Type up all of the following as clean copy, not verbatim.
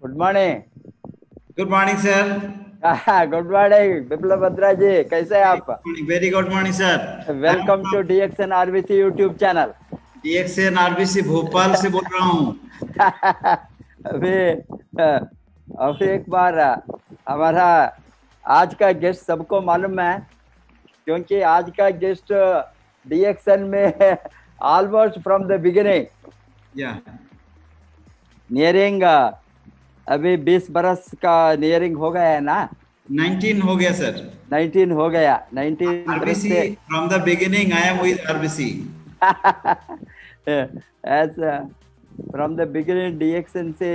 Good morning. Good morning sir. Good morning Biplab Batra ji, कैसे हैं आप? Very good morning sir. I am welcome to from DXN RBC YouTube channel. DXN RBC Bhopal से बोल रहा हूँ। अभी अभी एक बार हमारा आज का गेस्ट सबको मालूम है, क्योंकि आज का गेस्ट डीएक्सएन में ऑलमोस्ट फ्रॉम द बिगिनिंग, या नियरिंग अभी 20 बरस का नियरिंग हो गया है ना। 19 हो गया सर। 19 हो गया, 19 बरस आरबीसी से। From the beginning I am with RBC. As from the beginning, DXN से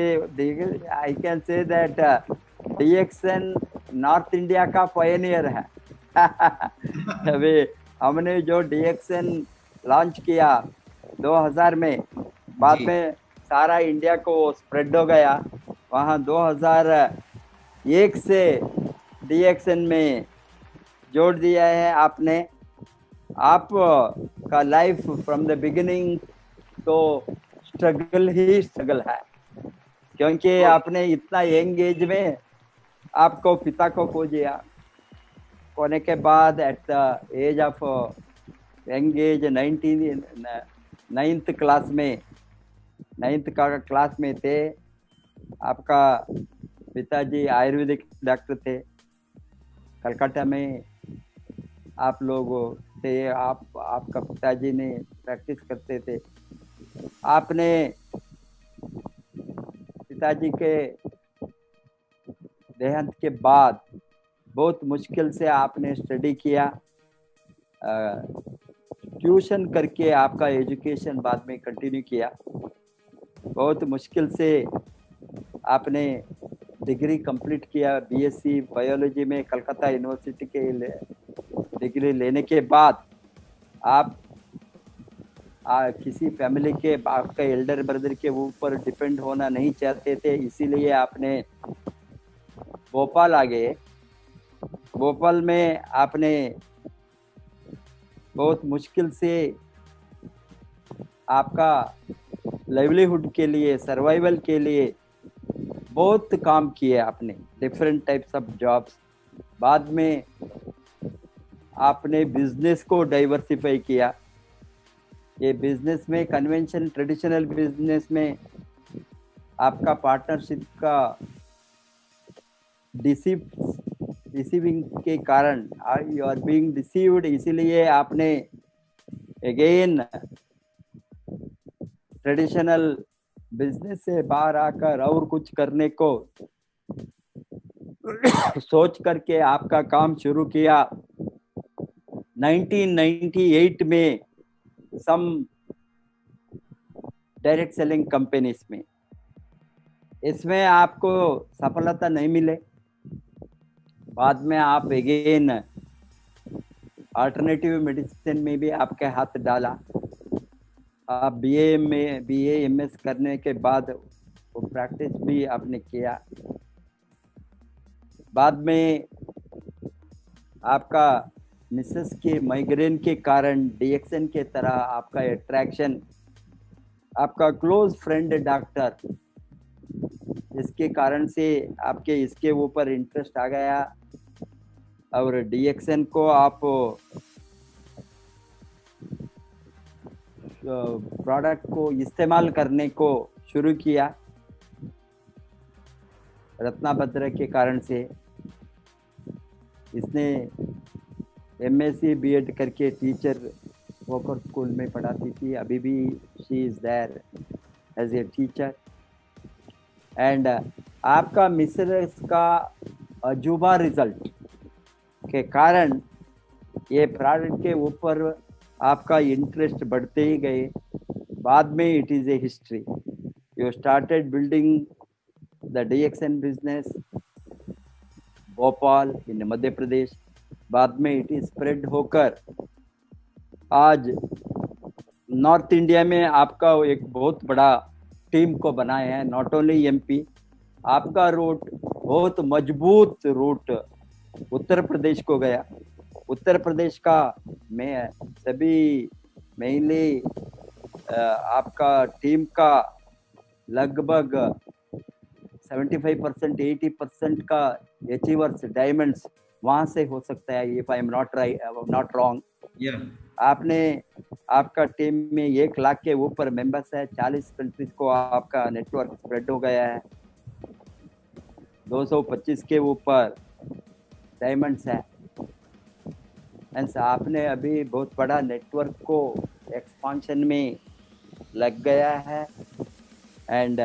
I can say that DXN north India का पायनियर है। अभी हमने जो DXN लॉन्च किया 2000 में, बाद जी में सारा इंडिया को स्प्रेड हो गया। वहाँ 2001 से DXN में जोड़ दिया है आपने। आप का लाइफ फ्रॉम द बिगिनिंग तो स्ट्रगल ही स्ट्रगल है, क्योंकि आपने इतना यंग एज में आपको पिता को खो दिया। खोने के बाद at the age of young age 19 ninth class में, नाइन्थ का क्लास में थे। आपका पिताजी आयुर्वेदिक डॉक्टर थे, कलकत्ता में आप लोग थे। आपका पिताजी ने प्रैक्टिस करते थे। आपने पिताजी के देहांत के बाद बहुत मुश्किल से आपने स्टडी किया, ट्यूशन करके आपका एजुकेशन बाद में कंटिन्यू किया। बहुत मुश्किल से आपने डिग्री कंप्लीट किया, बीएससी बायोलॉजी में कलकत्ता यूनिवर्सिटी के डिग्री लेने के बाद आप किसी फैमिली के, आपका एल्डर ब्रदर के ऊपर डिपेंड होना नहीं चाहते थे, इसीलिए आपने भोपाल आ गए। भोपाल में आपने बहुत मुश्किल से आपका लाइवलीहुड के लिए, सर्वाइवल के लिए बहुत काम किए आपने, डिफरेंट टाइप्स ऑफ जॉब्स। बाद में आपने बिजनेस को डाइवर्सिफाई किया। ये बिजनेस में, कन्वेंशन ट्रेडिशनल बिजनेस में आपका पार्टनरशिप का डिसीविंग के कारण यू आर बीइंग डिसीव्ड, इसीलिए आपने अगेन ट्रेडिशनल बिजनेस से बाहर आकर और कुछ करने को सोच करके आपका काम शुरू किया 1998 में सम डायरेक्ट सेलिंग कंपनीज में। इसमें आपको सफलता नहीं मिले। बाद में आप अगेन अल्टरनेटिव मेडिसिन में भी आपके हाथ डाला। आप बीए एमएस करने के बाद वो प्रैक्टिस भी आपने किया। बाद में आपका मिसेस के माइग्रेन के कारण डीएक्सएन के तरह आपका अट्रैक्शन, आपका क्लोज फ्रेंड डॉक्टर, इसके कारण से आपके इसके ऊपर इंटरेस्ट आ गया और डीएक्सएन को आप प्रोडक्ट को इस्तेमाल करने को शुरू किया रत्नाभद्र के कारण से। इसने एमएससी बीएड करके टीचर वोकर स्कूल में पढ़ाती थी, अभी भी she is there as a teacher. And आपका मिसेस का अजूबा रिजल्ट के कारण ये प्रोडक्ट के ऊपर आपका इंटरेस्ट बढ़ते ही गए। बाद में it is a history, you started building the DXN business Bhopal in Madhya Pradesh. बाद में इट इज स्प्रेड होकर आज नॉर्थ इंडिया में आपका एक बहुत बड़ा टीम को बनाया है। नॉट ओनली एमपी, आपका रूट बहुत मजबूत रूट उत्तर प्रदेश को गया। उत्तर प्रदेश का मैं सभी मेनली आपका टीम का लगभग 75% 80% का अचीवर्स डायमंड्स वहां से हो सकता है, if I am not wrong. या आपने आपका टीम में 1 लाख के ऊपर मेंबर्स है, 40 कंट्रीज को आपका नेटवर्क स्प्रेड हो गया है, 225 के ऊपर डायमंड्स है। एंड आपने अभी बहुत बड़ा नेटवर्क को एक्सपांशन में लग गया है, एंड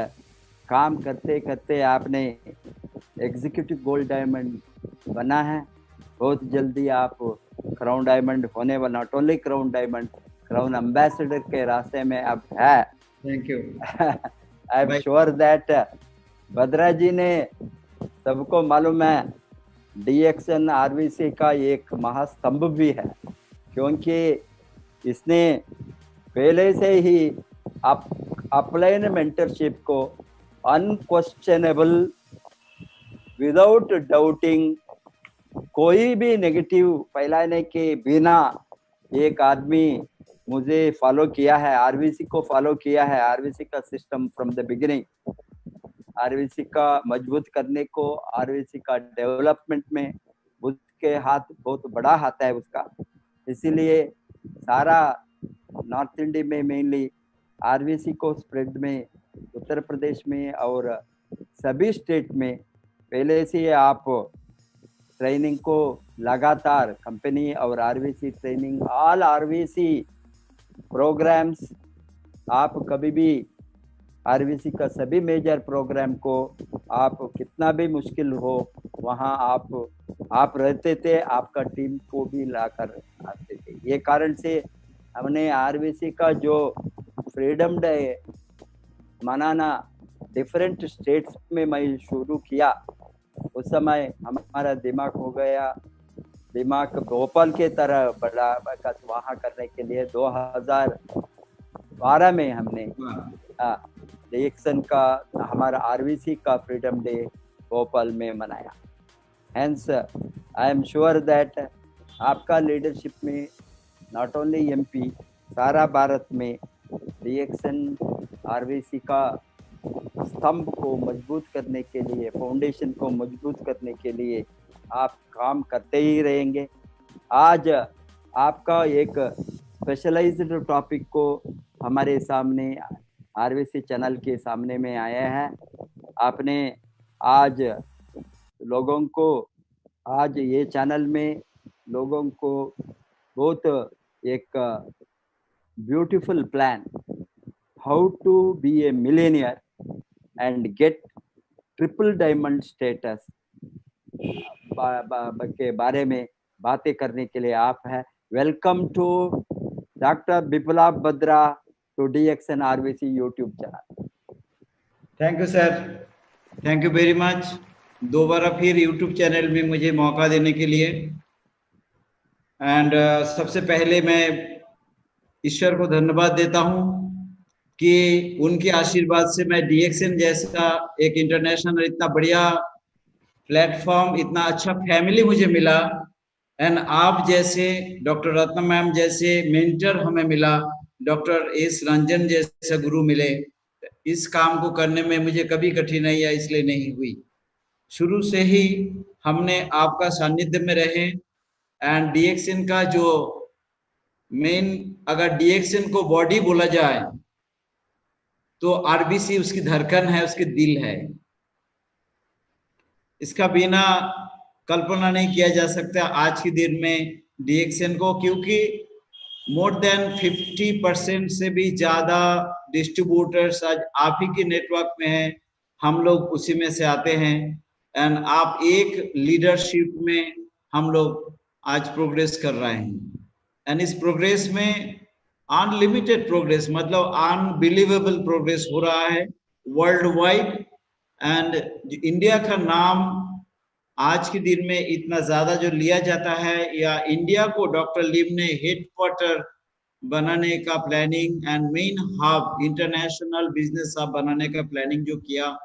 काम करते करते आपने एग्जीक्यूटिव गोल्ड डायमंड बना है। बहुत जल्दी आप क्राउन डायमंड होने वाला, not only crown diamond, crown ambassador के रास्ते में अब है। Thank you. I am sure that Bhadra ji ने, सबको मालूम है, DXN RVC का एक महास्तंभ भी है, क्योंकि इसने पहले से ही अपलाइन मेंटरशिप को अनक्वेश्चनेबल, विदाउट डाउटिंग, कोई भी नेगेटिव फैलाने के बिना एक आदमी मुझे फॉलो किया है, RVC को फॉलो किया है, RVC का system from the beginning, RVC का मजबूत करने को, RVC का डेवलपमेंट में उसके हाथ बहुत बड़ा हाथ है उसका। इसीलिए सारा नॉर्थ इंडिया में मेनली RVC को स्प्रेड में, उत्तर प्रदेश में और सभी स्टेट में पहले से आप ट्रेनिंग को लगातार कंपनी और RVC training, all RVC programmes, आप कभी भी RVC का सभी मेजर प्रोग्राम को आप कितना भी मुश्किल हो वहाँ आप रहते थे, आपका टीम को भी लाकर आते थे। ये कारण से हमने RVC का जो फ्रीडम डे मनाना डिफरेंट स्टेट्स में मैं शुरू किया, उस समय हमारा दिमाग हो गया, दिमाग भोपाल के तरह बड़ा वहाँ करने के लिए 2012 में हमने DXN का, हमारा RVC का फ्रीडम डे भोपाल में मनाया। Hence I am sure that आपका लीडरशिप में नॉट ओनली MP, सारा भारत में DXN RVC का स्तंभ को मजबूत करने के लिए, फाउंडेशन को मजबूत करने के लिए आप काम करते ही रहेंगे। आज आपका एक स्पेशलाइज्ड टॉपिक को हमारे सामने RVC चैनल के सामने में आया है। आपने आज लोगों को, आज ये चैनल में लोगों को बहुत एक beautiful plan, how to be a millionaire and get triple diamond status के बारे में बातें करने के लिए आप हैं। Welcome to doctor Biplab Badra to DXN RVC YouTube channel. Thank you sir, thank you very much, दोबारा फिर यूट्यूब चैनल में मुझे मौका देने के लिए। एंड सबसे पहले मैं ईश्वर को धन्यवाद देता हूं कि उनके आशीर्वाद से मैं DXN जैसा एक इंटरनेशनल इतना बढ़िया प्लेटफॉर्म, इतना अच्छा फैमिली मुझे मिला, एंड आप जैसे डॉक्टर रत्न मैम जैसे मेंटर हमें मिला, डॉक्टर S रंजन जैसे गुरु मिले। इस काम को करने में मुझे कभी कठिनाइयां इसलिए नहीं हुई, शुरू से ही हमने आपका सानिध्य में रहे। एंड DXN का जो मेन, अगर DXN को बॉडी बोला जाए तो RVC उसकी धड़कन है, उसके दिल है, इसका बिना कल्पना नहीं किया जा सकता आज के दिन में DXN को, क्योंकि मोर देन 50% से भी ज्यादा डिस्ट्रीब्यूटर्स आज आप ही के नेटवर्क में हैं, हम लोग उसी में से आते हैं। एंड आप एक लीडरशिप में हम लोग आज प्रोग्रेस कर रहे हैं, एंड इस प्रोग्रेस में अनलिमिटेड प्रोग्रेस, मतलब अनबिलीवेबल प्रोग्रेस हो रहा है वर्ल्ड वाइड। एंड इंडिया का नाम आज के दिन में इतना ज्यादा जो लिया जाता है, या इंडिया को डॉक्टर लिम ने हेडक्वार्टर बनाने का planning and main hub, international business hub बनाने का प्लानिंग जो किया,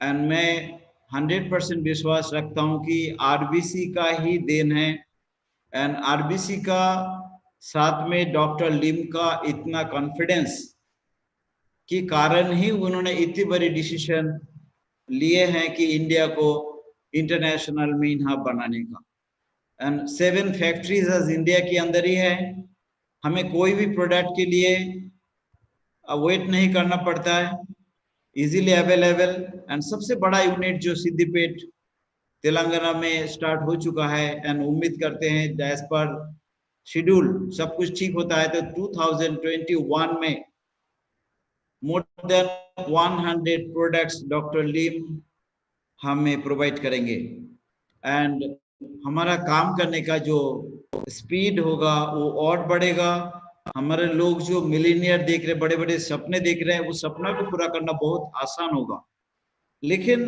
एंड मैं 100% विश्वास रखता हूं कि RVC का ही देन है। एंड RVC का साथ में डॉक्टर लिम का इतना कॉन्फिडेंस के कारण ही उन्होंने इतनी बड़ी डिसीजन लिए हैं कि इंडिया को इंटरनेशनल मीन हब बनाने का। एंड 7 फैक्ट्रीज आज इंडिया के अंदर ही है। हमें कोई भी प्रोडक्ट के लिए वेट नहीं करना पड़ता है, इजीली अवेलेबल। एंड सबसे बड़ा यूनिट जो सिद्दीपेट तेलंगाना में स्टार्ट हो चुका है, एंड उम्मीद करते हैं एज पर शेड्यूल सब कुछ ठीक होता है तो 2021 में मोर देन 100 प्रोडक्ट्स डॉक्टर लीम हमें प्रोवाइड करेंगे। एंड हमारा काम करने का जो स्पीड होगा वो और बढ़ेगा। हमारे लोग जो मिलीनियर देख रहे, बड़े बड़े सपने देख रहे हैं, वो सपना को पूरा करना बहुत आसान होगा। लेकिन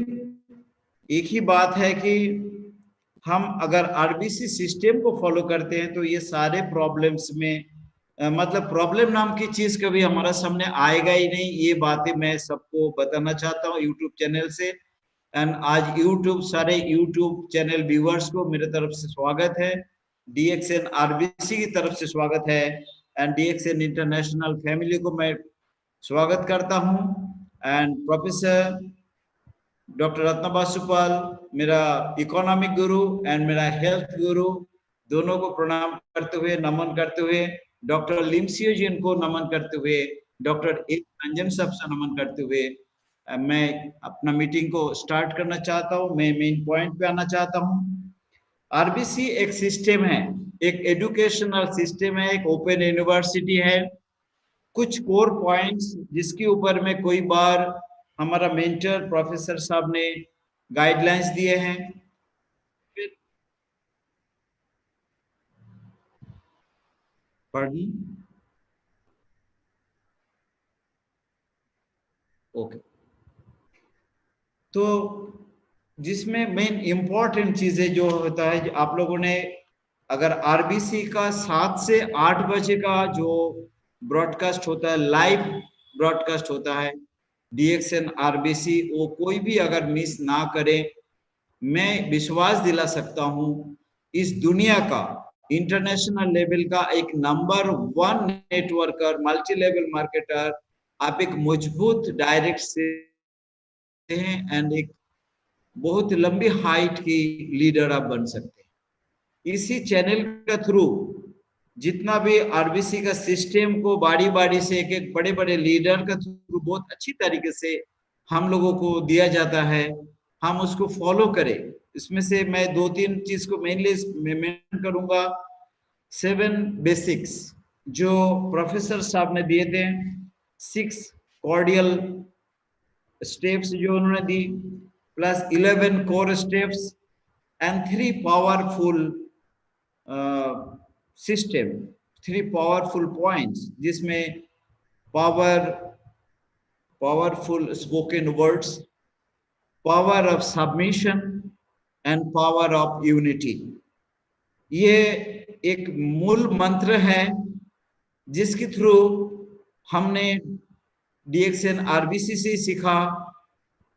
एक ही बात है कि हम अगर आरबीसी सिस्टम को फॉलो करते हैं तो ये सारे प्रॉब्लम्स में मतलब प्रॉब्लम नाम की चीज कभी हमारा सामने आएगा ही नहीं। ये बातें मैं सबको बताना चाहता हूँ यूट्यूब चैनल से। एंड आज यूट्यूब सारे यूट्यूब चैनल व्यूअर्स को मेरे तरफ से स्वागत है, डीएक्सएन आरबीसी की तरफ से स्वागत है, एंड डीएक्सएन इंटरनेशनल फैमिली को मैं स्वागत करता हूं। एंड प्रोफेसर डॉक्टर रत्ना बासुपाल मेरा इकोनॉमिक गुरु एंड मेरा हेल्थ गुरु, दोनों को प्रणाम करते हुए, नमन करते हुए, डॉक्टर लिमसियो जी को नमन करते हुए, डॉक्टर ए रंजन साहब से नमन करते हुए मैं अपना मीटिंग को स्टार्ट करना चाहता हूं। मैं मेन पॉइंट पे आना चाहता हूं। आरबीसी एक सिस्टम है, एक एजुकेशनल सिस्टम है, एक ओपन यूनिवर्सिटी है। कुछ कोर पॉइंट्स जिसके ऊपर में कोई बार हमारा मेंटर प्रोफेसर साहब ने गाइडलाइंस दिए हैं। पढ़ी ओके। तो जिसमें मेन इंपॉर्टेंट चीजें जो होता है, जो आप लोगों ने अगर आरबीसी का 7 से 8 बजे का जो ब्रॉडकास्ट होता है, लाइव ब्रॉडकास्ट होता है डीएक्सएन आरबीसी, वो कोई भी अगर मिस ना करे, मैं विश्वास दिला सकता हूं इस दुनिया का इंटरनेशनल लेवल का एक number 1 networker, multi level marketer, आप एक मजबूत डायरेक्ट से हैं एंड एक बहुत लंबी हाइट की लीडर आप बन सकते हैं। इसी चैनल के थ्रू जितना भी आरबीसी का सिस्टम को बारी बारी से एक एक बड़े बड़े लीडर के थ्रू बहुत अच्छी तरीके से हम लोगों को दिया जाता है, हम उसको फॉलो करें। इसमें से मैं 2-3 चीज को मेनली मेंशन करूंगा। 7 बेसिक्स जो प्रोफेसर साहब ने दिए थे, 6 कॉर्डियल स्टेप्स जो उन्होंने दी, plus 11 core steps and 3 powerful system, 3 powerful points, जिसमें powerful spoken words, power of submission and power of unity. ये एक मूल मंत्र है जिसके थ्रू हमने डीएक्सएन आरबीसी से सीखा,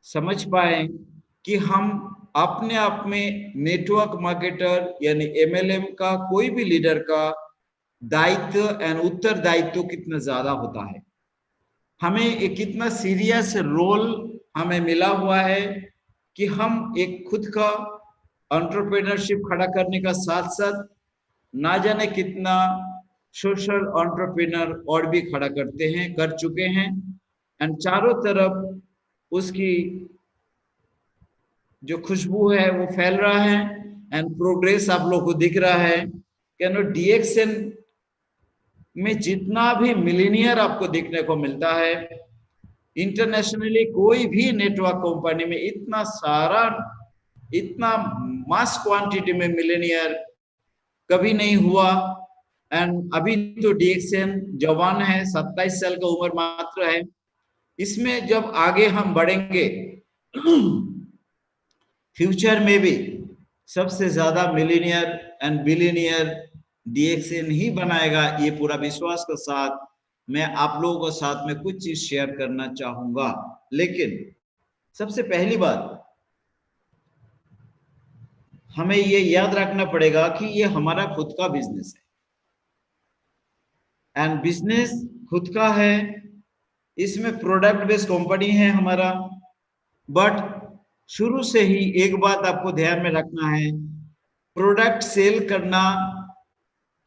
समझ पाए कि हम अपने आप में नेटवर्क मार्केटर यानी एमएलएम का, कोई भी लीडर का दायित्व एंड उत्तरदायित्व कितना ज्यादा होता है, हमें एक कितना सीरियस रोल हमें मिला हुआ है कि हम एक खुद का एंटरप्रेन्योरशिप खड़ा करने का साथ साथ ना जाने कितना सोशल एंटरप्रेन्योर और भी खड़ा करते हैं, कर चुके हैं। एंड चारों तरफ उसकी जो खुशबू है वो फैल रहा है एंड प्रोग्रेस आप लोग को दिख रहा है। क्या डीएक्सएन में जितना भी मिलीनियर आपको देखने को मिलता है, इंटरनेशनली कोई भी नेटवर्क कंपनी में इतना सारा, इतना मास क्वांटिटी में मिलीनियर कभी नहीं हुआ। एंड अभी तो डीएक्सएन जवान है, 27 साल का उम्र मात्र है। इसमें जब आगे हम बढ़ेंगे फ्यूचर में भी सबसे ज्यादा मिलीनियर एंड बिलियनियर डीएक्सएन ही बनाएगा, ये पूरा विश्वास के साथ मैं आप लोगों के साथ में कुछ चीज शेयर करना चाहूंगा। लेकिन सबसे पहली बात हमें ये याद रखना पड़ेगा कि ये हमारा खुद का बिजनेस है एंड बिजनेस खुद का है, इसमें प्रोडक्ट बेस्ड कंपनी है हमारा, बट शुरू से ही एक बात आपको ध्यान में रखना है, प्रोडक्ट सेल करना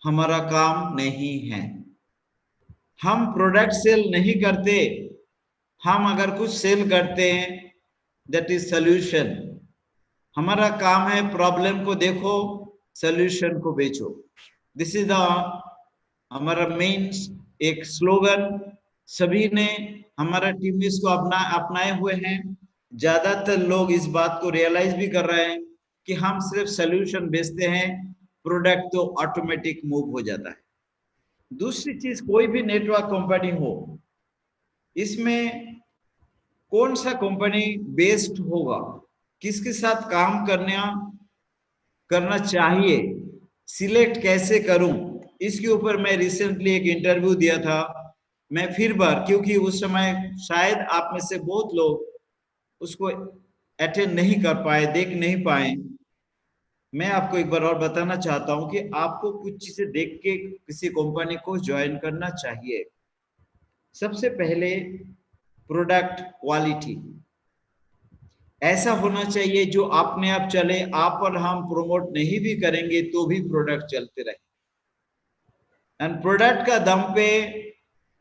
हमारा काम नहीं है। हम प्रोडक्ट सेल नहीं करते, हम अगर कुछ सेल करते हैं दैट इज सॉल्यूशन। हमारा काम है प्रॉब्लम को देखो, सॉल्यूशन को बेचो। दिस इज द हमारा मेन एक स्लोगन सभी ने, हमारा टीम इसको अपनाए हुए हैं। ज्यादातर लोग इस बात को रियलाइज भी कर रहे हैं कि हम सिर्फ सॉल्यूशन बेचते हैं, प्रोडक्ट तो ऑटोमेटिक मूव हो जाता है। दूसरी चीज, कोई भी नेटवर्क कंपनी हो, इसमें कौन सा कंपनी बेस्ड होगा, किसके साथ काम करना चाहिए, सिलेक्ट कैसे करूं, इसके ऊपर मैं रिसेंटली एक इंटरव्यू दिया था। मैं फिर बार, क्योंकि उस समय शायद आप में से बहुत लोग उसको अटेंड नहीं कर पाए, देख नहीं पाए, मैं आपको एक बार और बताना चाहता हूं कि आपको कुछ चीजें देख के किसी कंपनी को ज्वाइन करना चाहिए। सबसे पहले प्रोडक्ट क्वालिटी ऐसा होना चाहिए जो अपने आप चले, आप और हम प्रमोट नहीं भी करेंगे तो भी प्रोडक्ट चलते रहे। एंड प्रोडक्ट का दम पे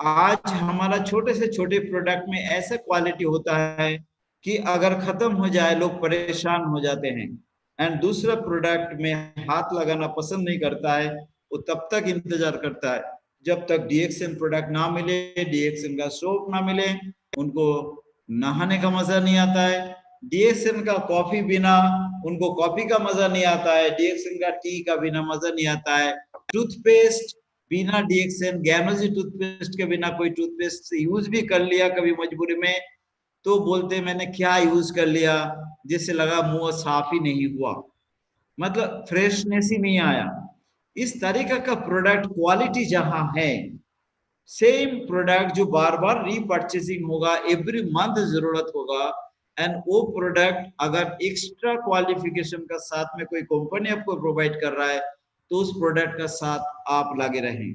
आज हमारा छोटे से छोटे प्रोडक्ट में ऐसा क्वालिटी होता है कि अगर खत्म हो जाए लोग परेशान हो जाते हैं। एंड दूसरा प्रोडक्ट में हाथ लगाना पसंद नहीं करता है, वो तब तक इंतजार करता है जब तक डीएक्सएन प्रोडक्ट ना मिले, डीएक्सएन का सोप ना मिले, उनको नहाने का मजा नहीं आता है। डीएक्सएन का कॉफी बिना उनको कॉफी का मजा नहीं आता है, डीएक्सएन का टी का बिना मजा नहीं आता है। टूथपेस्ट बिना डीएक्सएन, गैनोजी टूथपेस्ट के बिना कोई टूथपेस्ट यूज भी कर लिया कभी मजबूरी में, तो बोलते मैंने क्या यूज कर लिया, जिससे लगा मुंह साफ ही नहीं हुआ, मतलब फ्रेशनेस ही नहीं आया। इस तरीके का प्रोडक्ट क्वालिटी जहां है, सेम प्रोडक्ट जो बार बार रीपर्चेसिंग होगा, एवरी मंथ जरूरत होगा, एंड वो प्रोडक्ट अगर एक्स्ट्रा क्वालिफिकेशन का साथ में कोई कंपनी आपको प्रोवाइड कर रहा है तो उस प्रोडक्ट का साथ आप लगे रहें।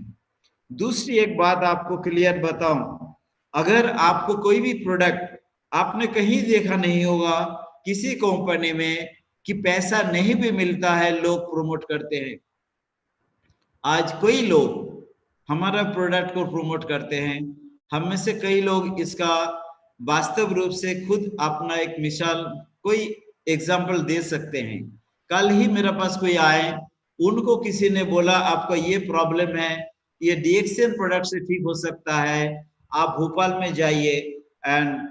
दूसरी एक बात आपको क्लियर बताऊं, अगर आपको कोई भी प्रोडक्ट आपने कहीं देखा नहीं होगा किसी कंपनी में कि पैसा नहीं भी मिलता है, लोग प्रमोट करते हैं। आज कई लोग हमारा प्रोडक्ट को प्रमोट करते हैं, हम में से कई लोग इसका वास्तव रूप से खुद अपना एक मिसाल, कोई एग्जाम्पल दे सकते हैं। कल ही मेरे पास कोई आए, उनको किसी ने बोला आपका ये प्रॉब्लम है, ये डीएक्सएन प्रोडक्ट से ठीक हो सकता है, आप भोपाल में जाइए एंड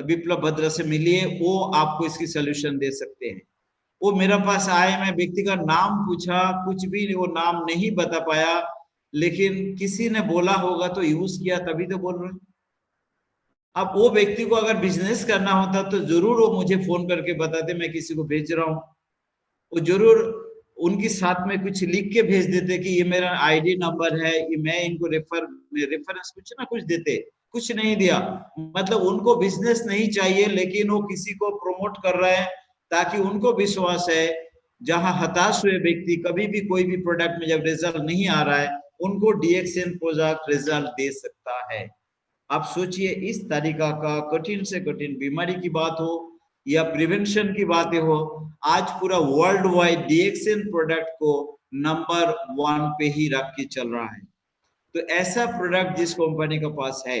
विप्लव भद्रा से मिलिए, वो आपको इसकी सोल्यूशन दे सकते हैं। वो मेरे पास आए, मैं व्यक्ति का नाम पूछा, कुछ भी वो नाम नहीं बता पाया, लेकिन किसी ने बोला होगा तो यूज किया तभी तो बोल रहे। अब वो व्यक्ति को अगर बिजनेस करना होता तो जरूर वो मुझे फोन करके बताते मैं किसी को भेज रहा हूँ, वो जरूर उनके साथ में कुछ लिख के भेज देते कि ये मेरा आईडी नंबर है, ये मैं इनको रेफरेंस कुछ ना कुछ देते, कुछ नहीं दिया। मतलब उनको बिजनेस नहीं चाहिए, लेकिन वो किसी को प्रमोट कर रहे हैं ताकि उनको विश्वास है, जहां हताश हुए व्यक्ति कभी भी कोई भी प्रोडक्ट में जब रिजल्ट नहीं आ रहा है, उनको डीएक्सएन प्रोडक्ट रिजल्ट दे सकता है। आप सोचिए, इस तरीका का कठिन से कठिन बीमारी की बात हो या प्रिवेंशन की बातें हो, आज पूरा वर्ल्ड वाइड डीएक्सएन प्रोडक्ट को नंबर 1 पे ही रख के चल रहा है। तो ऐसा प्रोडक्ट जिस कंपनी के पास है,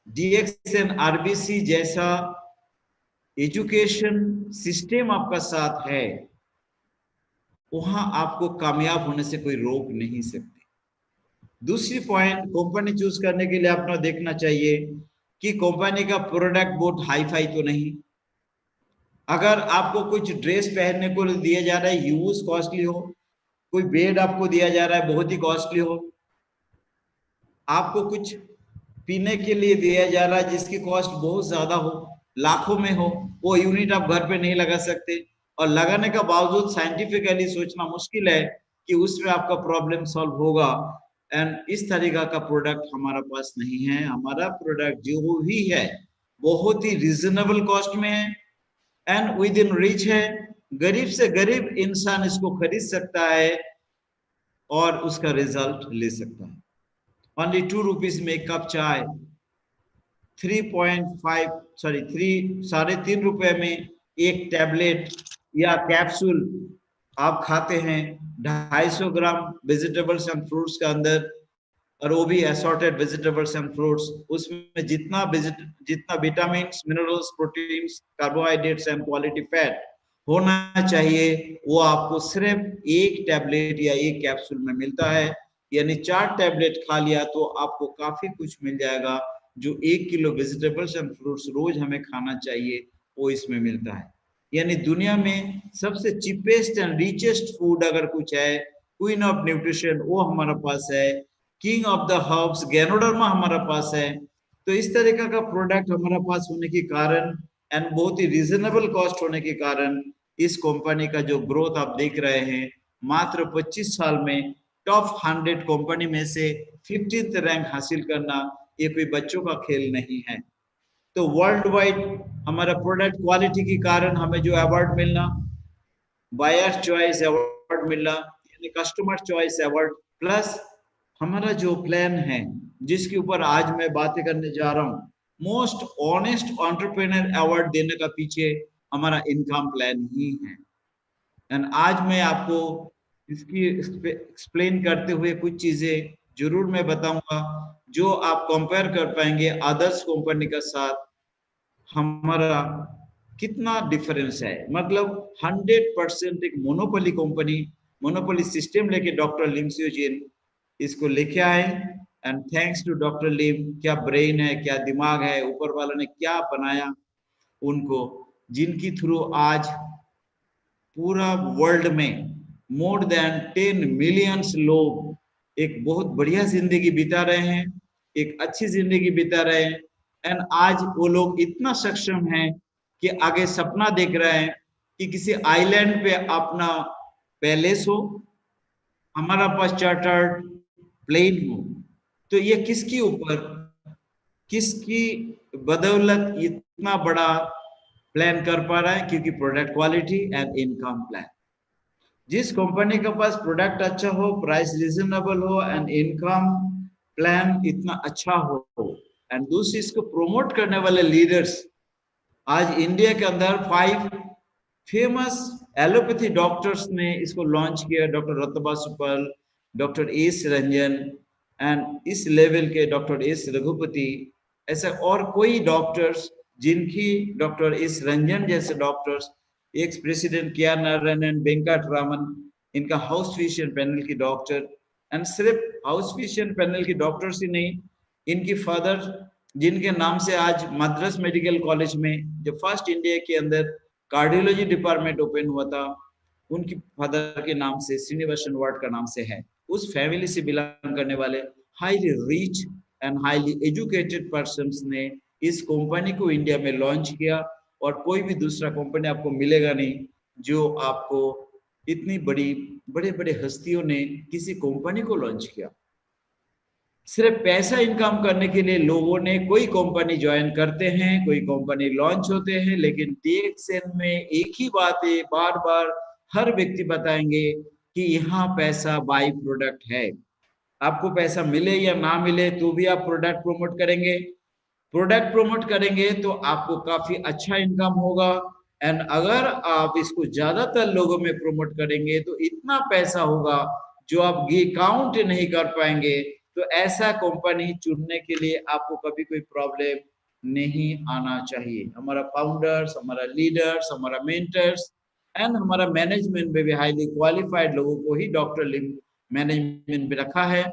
डीएक्सएन आरबीसी जैसा एजुकेशन सिस्टम आपका साथ है, वहां आपको कामयाब होने से कोई रोक नहीं सकते। दूसरी पॉइंट, कंपनी चूज करने के लिए आपको देखना चाहिए कि कंपनी का प्रोडक्ट बहुत हाई फाई तो नहीं। अगर आपको कुछ ड्रेस पहनने को दिया जा रहा है यूज कॉस्टली हो, कोई बेड आपको दिया जा रहा है बहुत ही कॉस्टली हो, आपको कुछ पीने के लिए दिया जा रहा है जिसकी कॉस्ट बहुत ज्यादा हो, लाखों में हो, वो यूनिट आप घर पे नहीं लगा सकते, और लगाने का बावजूद साइंटिफिकली सोचना मुश्किल है कि उसमें आपका प्रॉब्लम सॉल्व होगा। एंड इस तरीका का प्रोडक्ट हमारा पास नहीं है। हमारा प्रोडक्ट जो भी है बहुत ही रिजनेबल कॉस्ट में है एंड विद इन रीच है, गरीब से गरीब इंसान इसको खरीद सकता है और उसका रिजल्ट ले सकता है। ओनली 2 रुपीज में एक कप चाय, साढ़े तीन रुपए में एक टैबलेट या कैप्सूल आप खाते हैं 250 ग्राम वेजिटेबल्स एंड फ्रूट्स के अंदर, और वो भी असॉर्टेड वेजिटेबल्स एंड फ्रूट्स, उसमें जितना vitamin, minerals, proteins, carbohydrates and quality fat होना चाहिए वो आपको सिर्फ एक टैबलेट या एक कैप्सूल में मिलता है। यानी 4 टैबलेट खा लिया तो आपको काफी कुछ मिल जाएगा। जो 1 किलो वेजिटेबल्स एंड फ्रूट्स रोज हमें खाना चाहिए वो इसमें मिलता है। यानी दुनिया में सबसे चीपेस्ट एंड रिचेस्ट फूड अगर कुछ है, क्वीन ऑफ न्यूट्रिशन वो हमारे पास है, king of the herbs ganoderma हमारे पास है। तो इस तरीका का प्रोडक्ट हमारे पास होने के कारण एंड बहुत ही रीजनेबल कॉस्ट होने के कारण इस कंपनी का जो ग्रोथ आप देख रहे हैं, मात्र 25 साल में टॉप 100 कंपनी में से 15th रैंक हासिल करना ये कोई बच्चों का खेल नहीं है। तो वर्ल्ड वाइड हमारा प्रोडक्ट क्वालिटी के कारण हमें जो अवार्ड मिलना, बायर चॉइस अवार्ड मिलना, यानी कस्टमर चॉइस अवार्ड, प्लस हमारा जो प्लान है जिसके ऊपर आज मैं बातें करने जा रहा हूँ, मोस्ट ऑनेस्ट एंटरप्रेन्योर अवार्ड देने का पीछे हमारा इनकम प्लान ही है। एंड आज मैं आपको इसकी एक्सप्लेन करते हुए कुछ चीजें जरूर मैं बताऊंगा जो आप कंपेयर कर पाएंगे अदर्स कंपनी के साथ, हमारा कितना डिफरेंस है। मतलब 100% एक मोनोपोली कंपनी, मोनोपोली सिस्टम लेके डॉक्टर लिम सियोजिन इसको लेके आए। एंड थैंक्स टू डॉक्टर लिम, क्या ब्रेन है, क्या दिमाग है, ऊपर वाला ने क्या बनाया उनको, जिनकी थ्रू आज पूरा वर्ल्ड में मोर देन 10 मिलियंस लोग एक बहुत बढ़िया जिंदगी बिता रहे हैं, एक अच्छी जिंदगी बिता रहे हैं। एंड आज वो लोग इतना सक्षम हैं कि आगे सपना देख रहे हैं कि किसी आइलैंड पे अपना पैलेस हो, हमारा पास चार्टर्ड प्लेन हो। तो ये किसकी ऊपर, किसकी बदौलत इतना बड़ा प्लान कर पा रहा है? क्योंकि product quality and income plan. जिस कंपनी के पास प्रोडक्ट अच्छा हो, प्राइस रीजनेबल हो एंड इनकम प्लान इतना अच्छा हो एंड दूसरी इसको प्रमोट करने वाले लीडर्स, आज इंडिया के अंदर 5 फेमस एलोपैथी डॉक्टर्स ने इसको लॉन्च किया, डॉक्टर रत्तबा सुपल, डॉक्टर एस रंजन एंड इस लेवल के डॉक्टर एस रघुपति, ऐसा और कोई डॉक्टर्स जिनकी, डॉक्टर एस रंजन जैसे doctors, ex president K R Narayanan, Venkataraman, इनका हाउस फिजिशियन पैनल की डॉक्टर। एंड सिर्फ हाउस फिजिशियन पैनल की डॉक्टर्स ही नहीं, इनकी फादर जिनके नाम से आज मद्रास मेडिकल कॉलेज में जो फर्स्ट इंडिया के अंदर कार्डियोलॉजी डिपार्टमेंट ओपन हुआ था, उनकी फादर के नाम से श्रीनिवासन वार्ड का नाम से है। उस फैमिली से बिलोंग करने वाले highly rich and highly educated persons ने इस कंपनी को इंडिया में लॉन्च किया, और कोई भी दूसरा कंपनी आपको मिलेगा नहीं जो आपको इतनी बड़े बड़े हस्तियों ने किसी कंपनी को लॉन्च किया। सिर्फ पैसा इनकम करने के लिए लोगों ने कोई कंपनी ज्वाइन करते हैं, कोई कंपनी लॉन्च होते हैं, लेकिन DXN में एक ही बात है, बार बार हर व्यक्ति बताएंगे कि यहाँ पैसा बाई प्रोडक्ट है। आपको पैसा मिले या ना मिले तो भी आप प्रोडक्ट प्रमोट करेंगे, प्रोडक्ट प्रमोट करेंगे तो आपको काफी अच्छा इनकम होगा। एंड अगर आप इसको ज्यादातर लोगों में प्रमोट करेंगे तो इतना पैसा होगा जो आप काउंट नहीं कर पाएंगे। तो ऐसा कंपनी चुनने के लिए आपको कभी कोई प्रॉब्लम नहीं आना चाहिए। हमारा फाउंडर्स, हमारा लीडर्स, हमारा मेंटर्स एंड हमारा मैनेजमेंट में भी हाईली क्वालिफाइड लोगों को ही डॉक्टर लिम मैनेजमेंट में रखा है,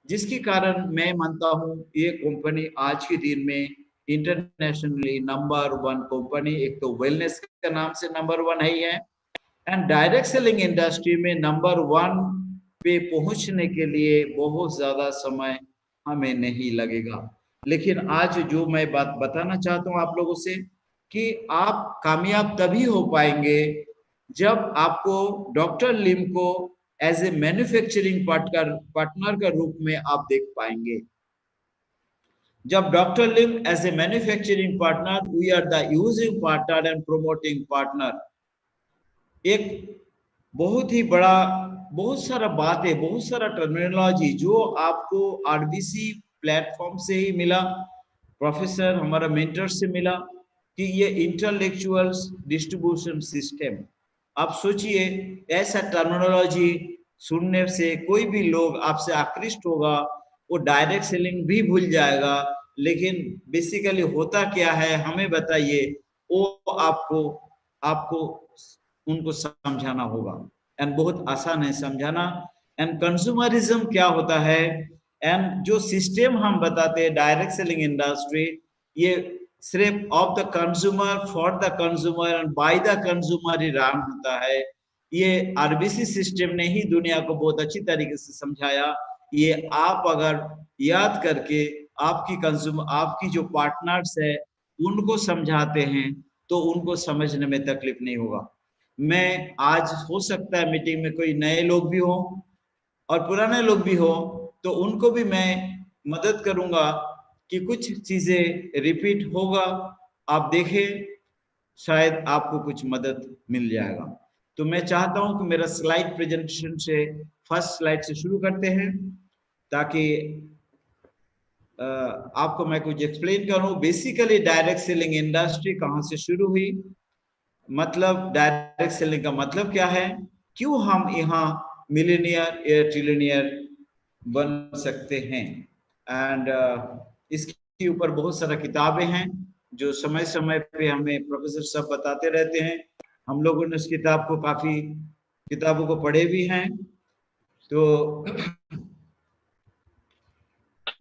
जिसके कारण मैं मानता हूं ये कंपनी आज के दिन में इंटरनेशनली नंबर 1 कंपनी, एक तो वेलनेस के नाम से नंबर 1 है एंड डायरेक्ट सेलिंग इंडस्ट्री में नंबर 1 पे पहुंचने के लिए बहुत ज्यादा समय हमें नहीं लगेगा। लेकिन आज जो मैं बात बताना चाहता हूं आप लोगों से कि आप कामयाब तभी हो पाएंगे जब आपको डॉक्टर लिम को एज ए मैन्युफैक्चरिंग पार्टनर का रूप में आप देख पाएंगे। जब doctor Lim as a manufacturing partner, we are the using partner and promoting partner. एक बहुत ही बड़ा, बहुत सारा बातें, बहुत सारा टर्मिनोलॉजी जो आपको RBC प्लेटफॉर्म से ही मिला, प्रोफेसर हमारा मेंटर से मिला कि ये इंटेलेक्चुअल्स डिस्ट्रीब्यूशन सिस्टम, आप सोचिए ऐसा टर्मिनोलॉजी सुनने से कोई भी लोग आपसे आकृष्ट होगा, वो डायरेक्ट सेलिंग भी भूल जाएगा। लेकिन बेसिकली होता क्या है हमें बताइए, वो आपको आपको उनको समझाना होगा। एंड बहुत आसान है समझाना। एंड कंज्यूमरिज्म क्या होता है, एंड जो सिस्टम हम बताते हैं डायरेक्ट सेलिंग इंडस्ट्री, ये सिर्फ of the consumer for the consumer and by the consumer he run होता है। ये आरबीसी सिस्टम ने ही दुनिया को बहुत अच्छी तरीके से समझाया। ये आप अगर याद करके आपकी कंज्यूमर आपकी जो पार्टनर्स है उनको समझाते हैं तो उनको समझने में तकलीफ नहीं होगा। मैं आज हो सकता है मीटिंग में कोई नए लोग भी हो और पुराने लोग भी हो, तो उनको भी मैं मदद करूंगा कि कुछ चीजें रिपीट होगा, आप देखें शायद आपको कुछ मदद मिल जाएगा। तो मैं चाहता हूं कि मेरा स्लाइड प्रेजेंटेशन से फर्स्ट स्लाइड से शुरू करते हैं ताकि आपको मैं कुछ एक्सप्लेन करूं। बेसिकली डायरेक्ट सेलिंग इंडस्ट्री कहां से शुरू हुई, मतलब डायरेक्ट सेलिंग का मतलब क्या है, क्यों हम यहाँ मिलियनियर या ट्रिलियनियर बन सकते हैं। एंड इसके ऊपर बहुत सारा किताबें हैं जो समय समय पे हमें प्रोफेसर सब बताते रहते हैं। हम लोगों ने उस किताब को काफी किताबों को पढ़े भी हैं। तो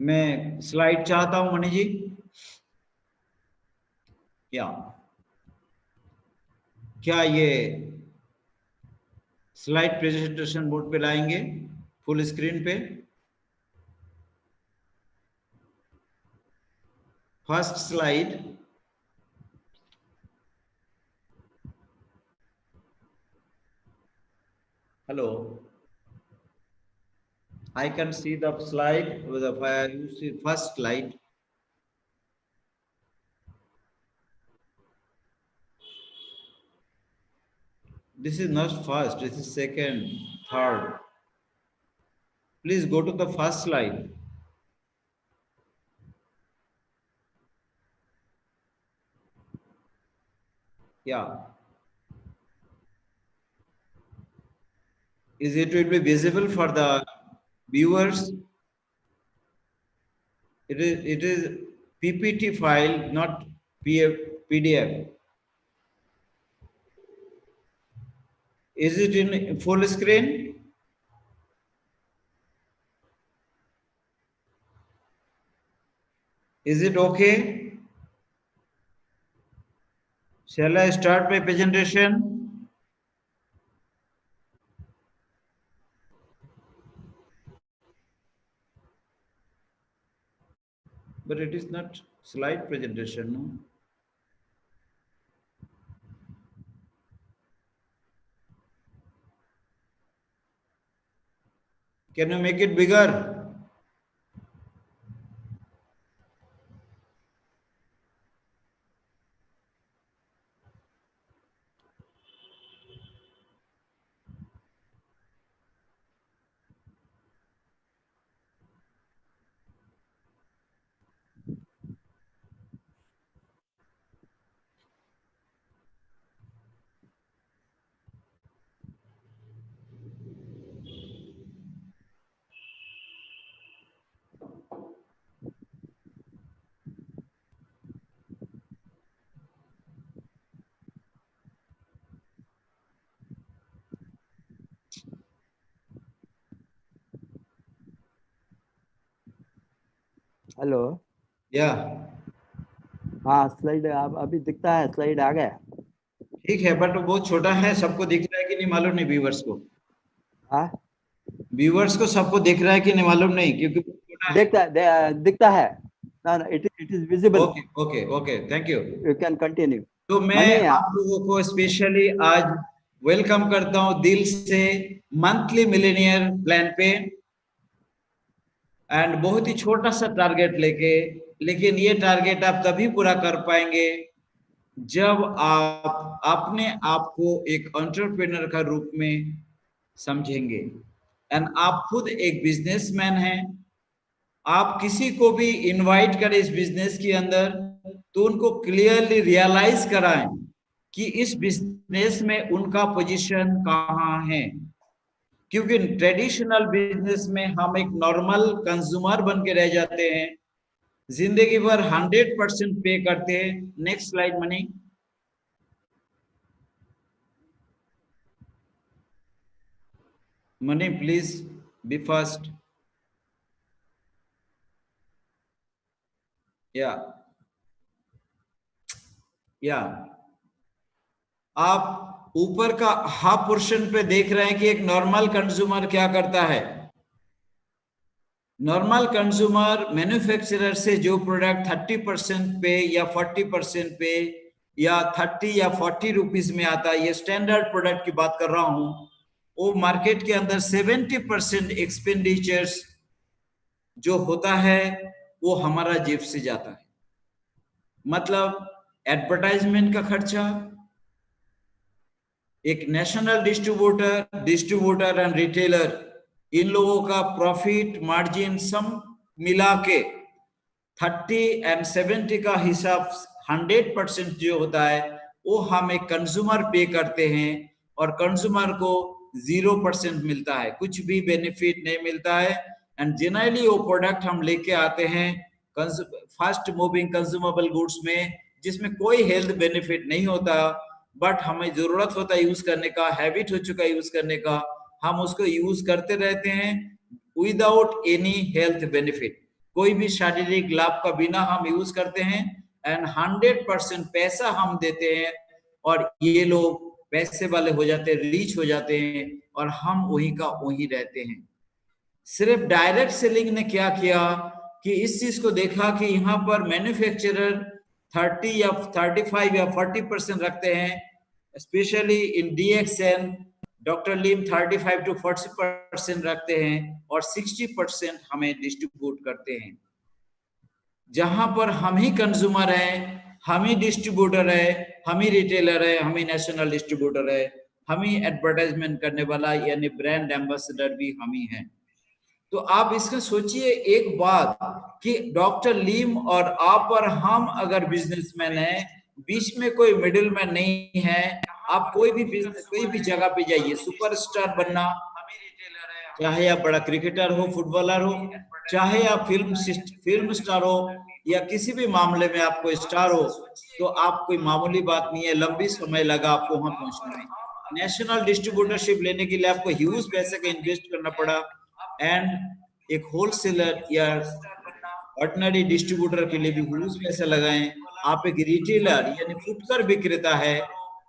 मैं स्लाइड चाहता हूं मणि जी, क्या ये स्लाइड प्रेजेंटेशन मोड पे लाएंगे फुल स्क्रीन पे। First slide, hello, I can see the slide with the you see first slide. This is not first, this is second, third. Please go to the first slide. Yeah. Is it will be visible for the viewers? It is PPT file, not PDF. Is it in full screen? Is it okay? Shall I start my presentation? But it is not slide presentation, no? Can you make it bigger? Hello. या हाँ, slide आप अभी दिखता है, slide आ गया। ठीक है, but वो बहुत छोटा है, सबको दिख रहा है कि नहीं मालूम नहीं व्यूवर्स को। हाँ, व्यूवर्स को सबको दिख रहा है कि नहीं मालूम नहीं, क्योंकि बहुत छोटा है। दिखता है। It is visible. Okay okay okay, thank you. You can continue. तो मैं मनी, आप लोगों को स्पेशली आज वेलकम करता हूं दिल से मंथली मिलियनियर प्लान पे। एंड बहुत ही छोटा सा टारगेट लेके, लेकिन ये टारगेट आप तभी पूरा कर पाएंगे जब आप अपने आप को एक एंटरप्रेन्योर का रूप में समझेंगे। एंड आप खुद एक बिजनेसमैन हैं, आप किसी को भी इनवाइट करें इस बिजनेस के अंदर, तो उनको क्लियरली रियलाइज कराएं कि इस बिजनेस में उनका पोजीशन कहाँ है। क्योंकि ट्रेडिशनल बिजनेस में हम एक नॉर्मल कंज्यूमर बन के रह जाते हैं, जिंदगी भर 100% पे करते हैं। Next slide money. Money please be first. या आप ऊपर का हाफ पोर्शन पे देख रहे हैं कि एक नॉर्मल कंज्यूमर क्या करता है। नॉर्मल कंज्यूमर मैन्युफैक्चरर से जो प्रोडक्ट 30% पे या 40% पे या 30 या 40 रुपीज में आता है, ये स्टैंडर्ड प्रोडक्ट की बात कर रहा हूं, वो मार्केट के अंदर 70% एक्सपेंडिचर्स जो होता है वो हमारा जेब से जाता है। मतलब एडवर्टाइजमेंट का खर्चा, एक नेशनल डिस्ट्रीब्यूटर एंड रिटेलर, इन लोगों का प्रॉफिट मार्जिन सब मिला के 30 एंड 70 का हिसाब 100% जो होता है वो हम एक कंज्यूमर पे करते हैं, और कंज्यूमर को 0% मिलता है, कुछ भी बेनिफिट नहीं मिलता है। एंड जनरली वो प्रोडक्ट हम लेके आते हैं फास्ट मूविंग कंज्यूमेबल गुड्स में, जिसमें कोई हेल्थ बेनिफिट नहीं होता, बट हमें जरूरत होता है यूज करने का, हैबिट हो चुका है यूज करने का, हम उसको यूज करते रहते हैं विदाउट एनी हेल्थ बेनिफिट, कोई भी शारीरिक लाभ का बिना हम यूज करते हैं। एंड 100% पैसा हम देते हैं, और ये लोग पैसे वाले हो जाते हैं, रीच हो जाते हैं, और हम वही का वही रहते हैं। सिर्फ डायरेक्ट सेलिंग ने क्या किया कि इस चीज को देखा कि यहाँ पर मैन्युफैक्चरर 30 या 35 या 40% रखते हैं, स्पेशली इन DXN डॉक्टर लीम 35 to 40% रखते हैं, और 60% हमें डिस्ट्रीब्यूट करते हैं। जहां पर हम ही कंज्यूमर हैं, हम ही डिस्ट्रीब्यूटर है, हम ही रिटेलर है, हम ही नेशनल डिस्ट्रीब्यूटर है, हम ही एडवर्टाइजमेंट करने वाला यानी ब्रांड एम्बेसडर भी हम ही हैं। तो आप इसका सोचिए एक बात कि डॉक्टर लीम और आप और हम अगर बिजनेसमैन हैं, बीच में कोई मिडिल मैन नहीं है, आप कोई भी बिजनेस कोई भी जगह पे जाइए, सुपरस्टार बनना, चाहे आप बड़ा क्रिकेटर हो, फुटबॉलर हो, चाहे आप फिल्म स्टार हो, या किसी भी मामले में आपको स्टार हो, तो आप कोई मामूली बात नहीं है, लंबी समय लगा आपको वहां पहुंचने में। नेशनल डिस्ट्रीब्यूटरशिप लेने के लिए आपको ह्यूज पैसे का इन्वेस्ट करना पड़ा, एंड एक होलसेलर या ऑर्डिनरी डिस्ट्रीब्यूटर के लिए भी ह्यूज पैसे लगाएं। आप एक रिटेलर यानी फुटकर विक्रेता है,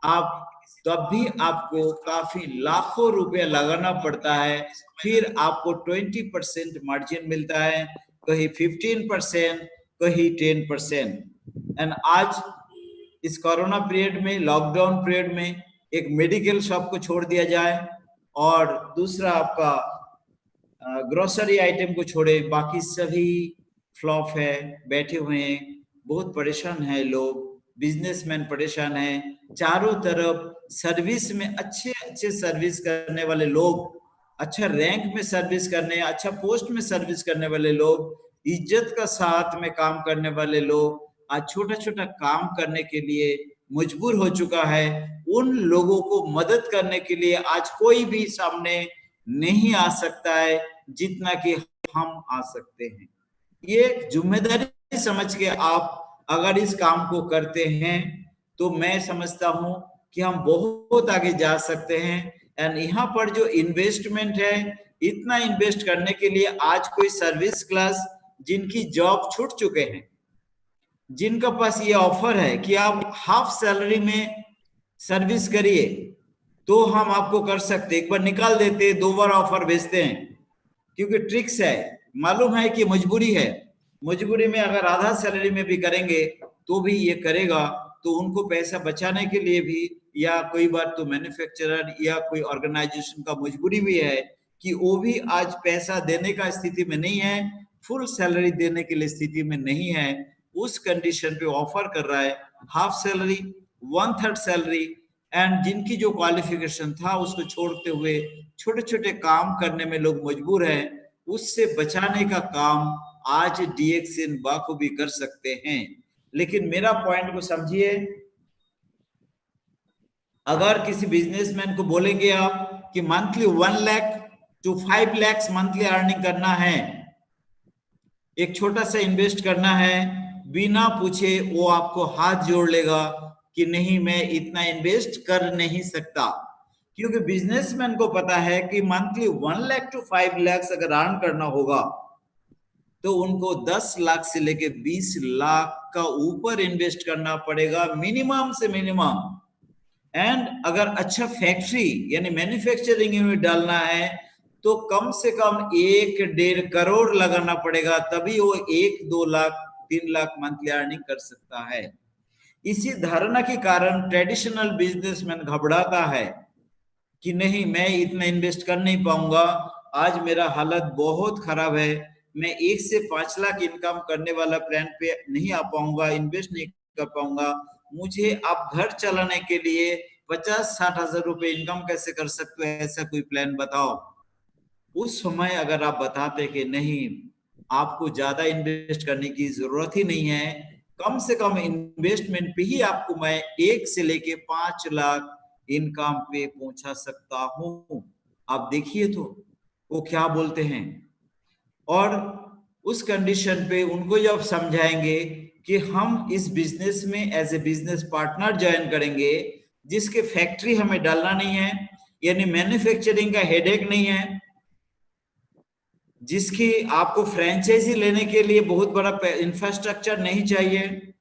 आप तब भी आपको काफी लाखों रुपए लगाना पड़ता है, फिर आपको 20% मार्जिन मिलता है, कहीं 15%, कहीं 10%। एंड आज इस कोरोना पीरियड में, लॉकडाउन पीरियड में, एक मेडिकल शॉप को छोड़ दिया जाए और दूसरा आपका ग्रोसरी आइटम को छोड़े, बाकी सभी फ्लॉप है, बैठे हुए हैं, बहुत परेशान है लोग, बिजनेसमैन परेशान है, चारों तरफ सर्विस में अच्छे अच्छे सर्विस करने वाले लोग, अच्छा रैंक में सर्विस करने, अच्छा पोस्ट में सर्विस करने वाले लोग, इज्जत का साथ में काम करने वाले लोग आज छोटा छोटा काम करने के लिए मजबूर हो चुका है। उन लोगों को मदद करने के लिए आज कोई भी सामने नहीं आ सकता है जितना कि हम आ सकते हैं। ये जिम्मेदारी समझ के आप अगर इस काम को करते हैं तो मैं समझता हूं कि हम बहुत आगे जा सकते हैं। एंड यहाँ पर जो इन्वेस्टमेंट है, इतना इन्वेस्ट करने के लिए आज कोई सर्विस क्लास जिनकी जॉब छूट चुके हैं, जिनका पास ये ऑफर है कि आप हाफ सैलरी में सर्विस करिए, तो हम आपको कर सकते, एक बार निकाल देते, 2 बार ऑफर भेजते हैं, क्योंकि ट्रिक्स है, मालूम है कि मजबूरी है, मजबूरी में अगर आधा सैलरी में भी करेंगे तो भी ये करेगा, तो उनको पैसा बचाने के लिए भी, या कोई बार तो मैन्युफैक्चरर या कोई ऑर्गेनाइजेशन का मजबूरी भी है कि वो भी आज पैसा देने का स्थिति में नहीं है, फुल सैलरी देने के लिए स्थिति में नहीं है, उस कंडीशन पे ऑफर कर रहा है हाफ सैलरी, 1/3 सैलरी, एंड जिनकी जो क्वालिफिकेशन था उसको छोड़ते हुए छोटे छोटे काम करने में लोग मजबूर हैं, उससे बचाने का काम आज डीएक्सएन बाखूबी कर सकते हैं। लेकिन मेरा पॉइंट को समझिए, अगर किसी बिजनेसमैन को बोलेंगे आप कि monthly 1 lakh to 5 lakh monthly earning करना है, एक छोटा सा इन्वेस्ट करना है, बिना पूछे वो आपको हाथ जोड़ लेगा कि नहीं मैं इतना इन्वेस्ट कर नहीं सकता, क्योंकि बिजनेसमैन को पता है कि मंथली 1 लाख टू 5 लाख अगर अर्न करना होगा तो उनको 10 लाख से लेके 20 लाख का ऊपर इन्वेस्ट करना पड़ेगा, मिनिमम से मिनिमम। एंड अगर अच्छा फैक्ट्री यानी मैन्युफैक्चरिंग यूनिट डालना है तो कम से कम 1-1.5 करोड़ लगाना पड़ेगा, तभी वो 1-2 लाख 3 लाख मंथली अर्निंग कर सकता है। इसी धारणा के कारण ट्रेडिशनल बिजनेसमैन घबराता है कि नहीं मैं इतना इन्वेस्ट कर नहीं पाऊंगा, आज मेरा हालत बहुत खराब है, मैं 1 से 5 लाख इनकम करने वाला प्लान पे नहीं आ पाऊंगा, इन्वेस्ट नहीं कर पाऊंगा, मुझे आप घर चलाने के लिए 50-60 हजार रुपए इनकम कैसे कर सकते हो, ऐसा कोई प्लान बताओ। उस समय अगर आप बताते कि नहीं आपको ज्यादा इन्वेस्ट करने की जरूरत ही नहीं है, कम से कम इन्वेस्टमेंट पे ही आपको मैं 1 से लेके 5 लाख इनकम पे पहुंचा सकता हूं, आप देखिए तो वो क्या बोलते हैं। और उस कंडीशन पे उनको जब समझाएंगे कि हम इस बिजनेस में as a business partner join करेंगे, जिसके फैक्ट्री हमें डालना नहीं है, यानी मैन्युफैक्चरिंग का हेडेक नहीं है, जिसकी आपको फ्रेंचाइजी लेने के लिए बहुत बड़ा इंफ्रास्ट्रक्चर नहीं चाहिए,